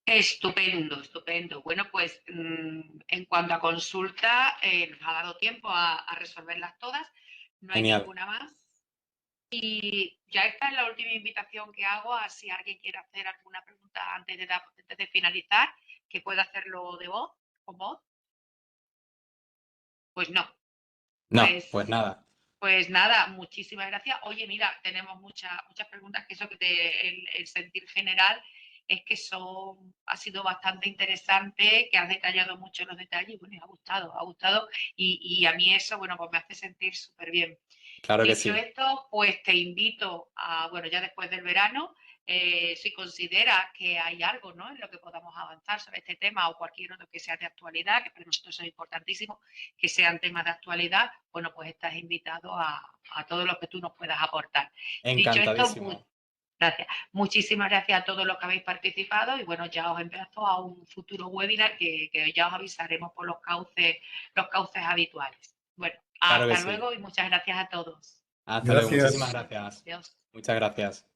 Estupendo, estupendo. Bueno, pues en cuanto a consulta, nos ha dado tiempo a resolverlas todas. No hay Genial. ninguna más. Y ya esta es la última invitación que hago a si alguien quiere hacer alguna pregunta antes de finalizar, que pueda hacerlo de voz, con voz. Pues no. No, pues nada. Pues nada, muchísimas gracias. Oye, mira, tenemos muchas preguntas que eso que el sentir general es que ha sido bastante interesante, que has detallado mucho los detalles y bueno, ha gustado y a mí eso, bueno, pues me hace sentir súper bien. Claro que Dicho sí. esto, pues te invito a, bueno, ya después del verano, si consideras que hay algo, ¿no?, en lo que podamos avanzar sobre este tema o cualquier otro que sea de actualidad, que para nosotros es importantísimo que sean temas de actualidad, bueno, pues estás invitado a todo lo que tú nos puedas aportar. Dicho esto, Encantadísimo. gracias. Muchísimas gracias a todos los que habéis participado y bueno, ya os emplazo a un futuro webinar que ya os avisaremos por los cauces habituales. Bueno, Claro que hasta sí. luego y muchas gracias a todos. Hasta luego. Muchísimas Gracias. gracias. Adiós. Muchas gracias.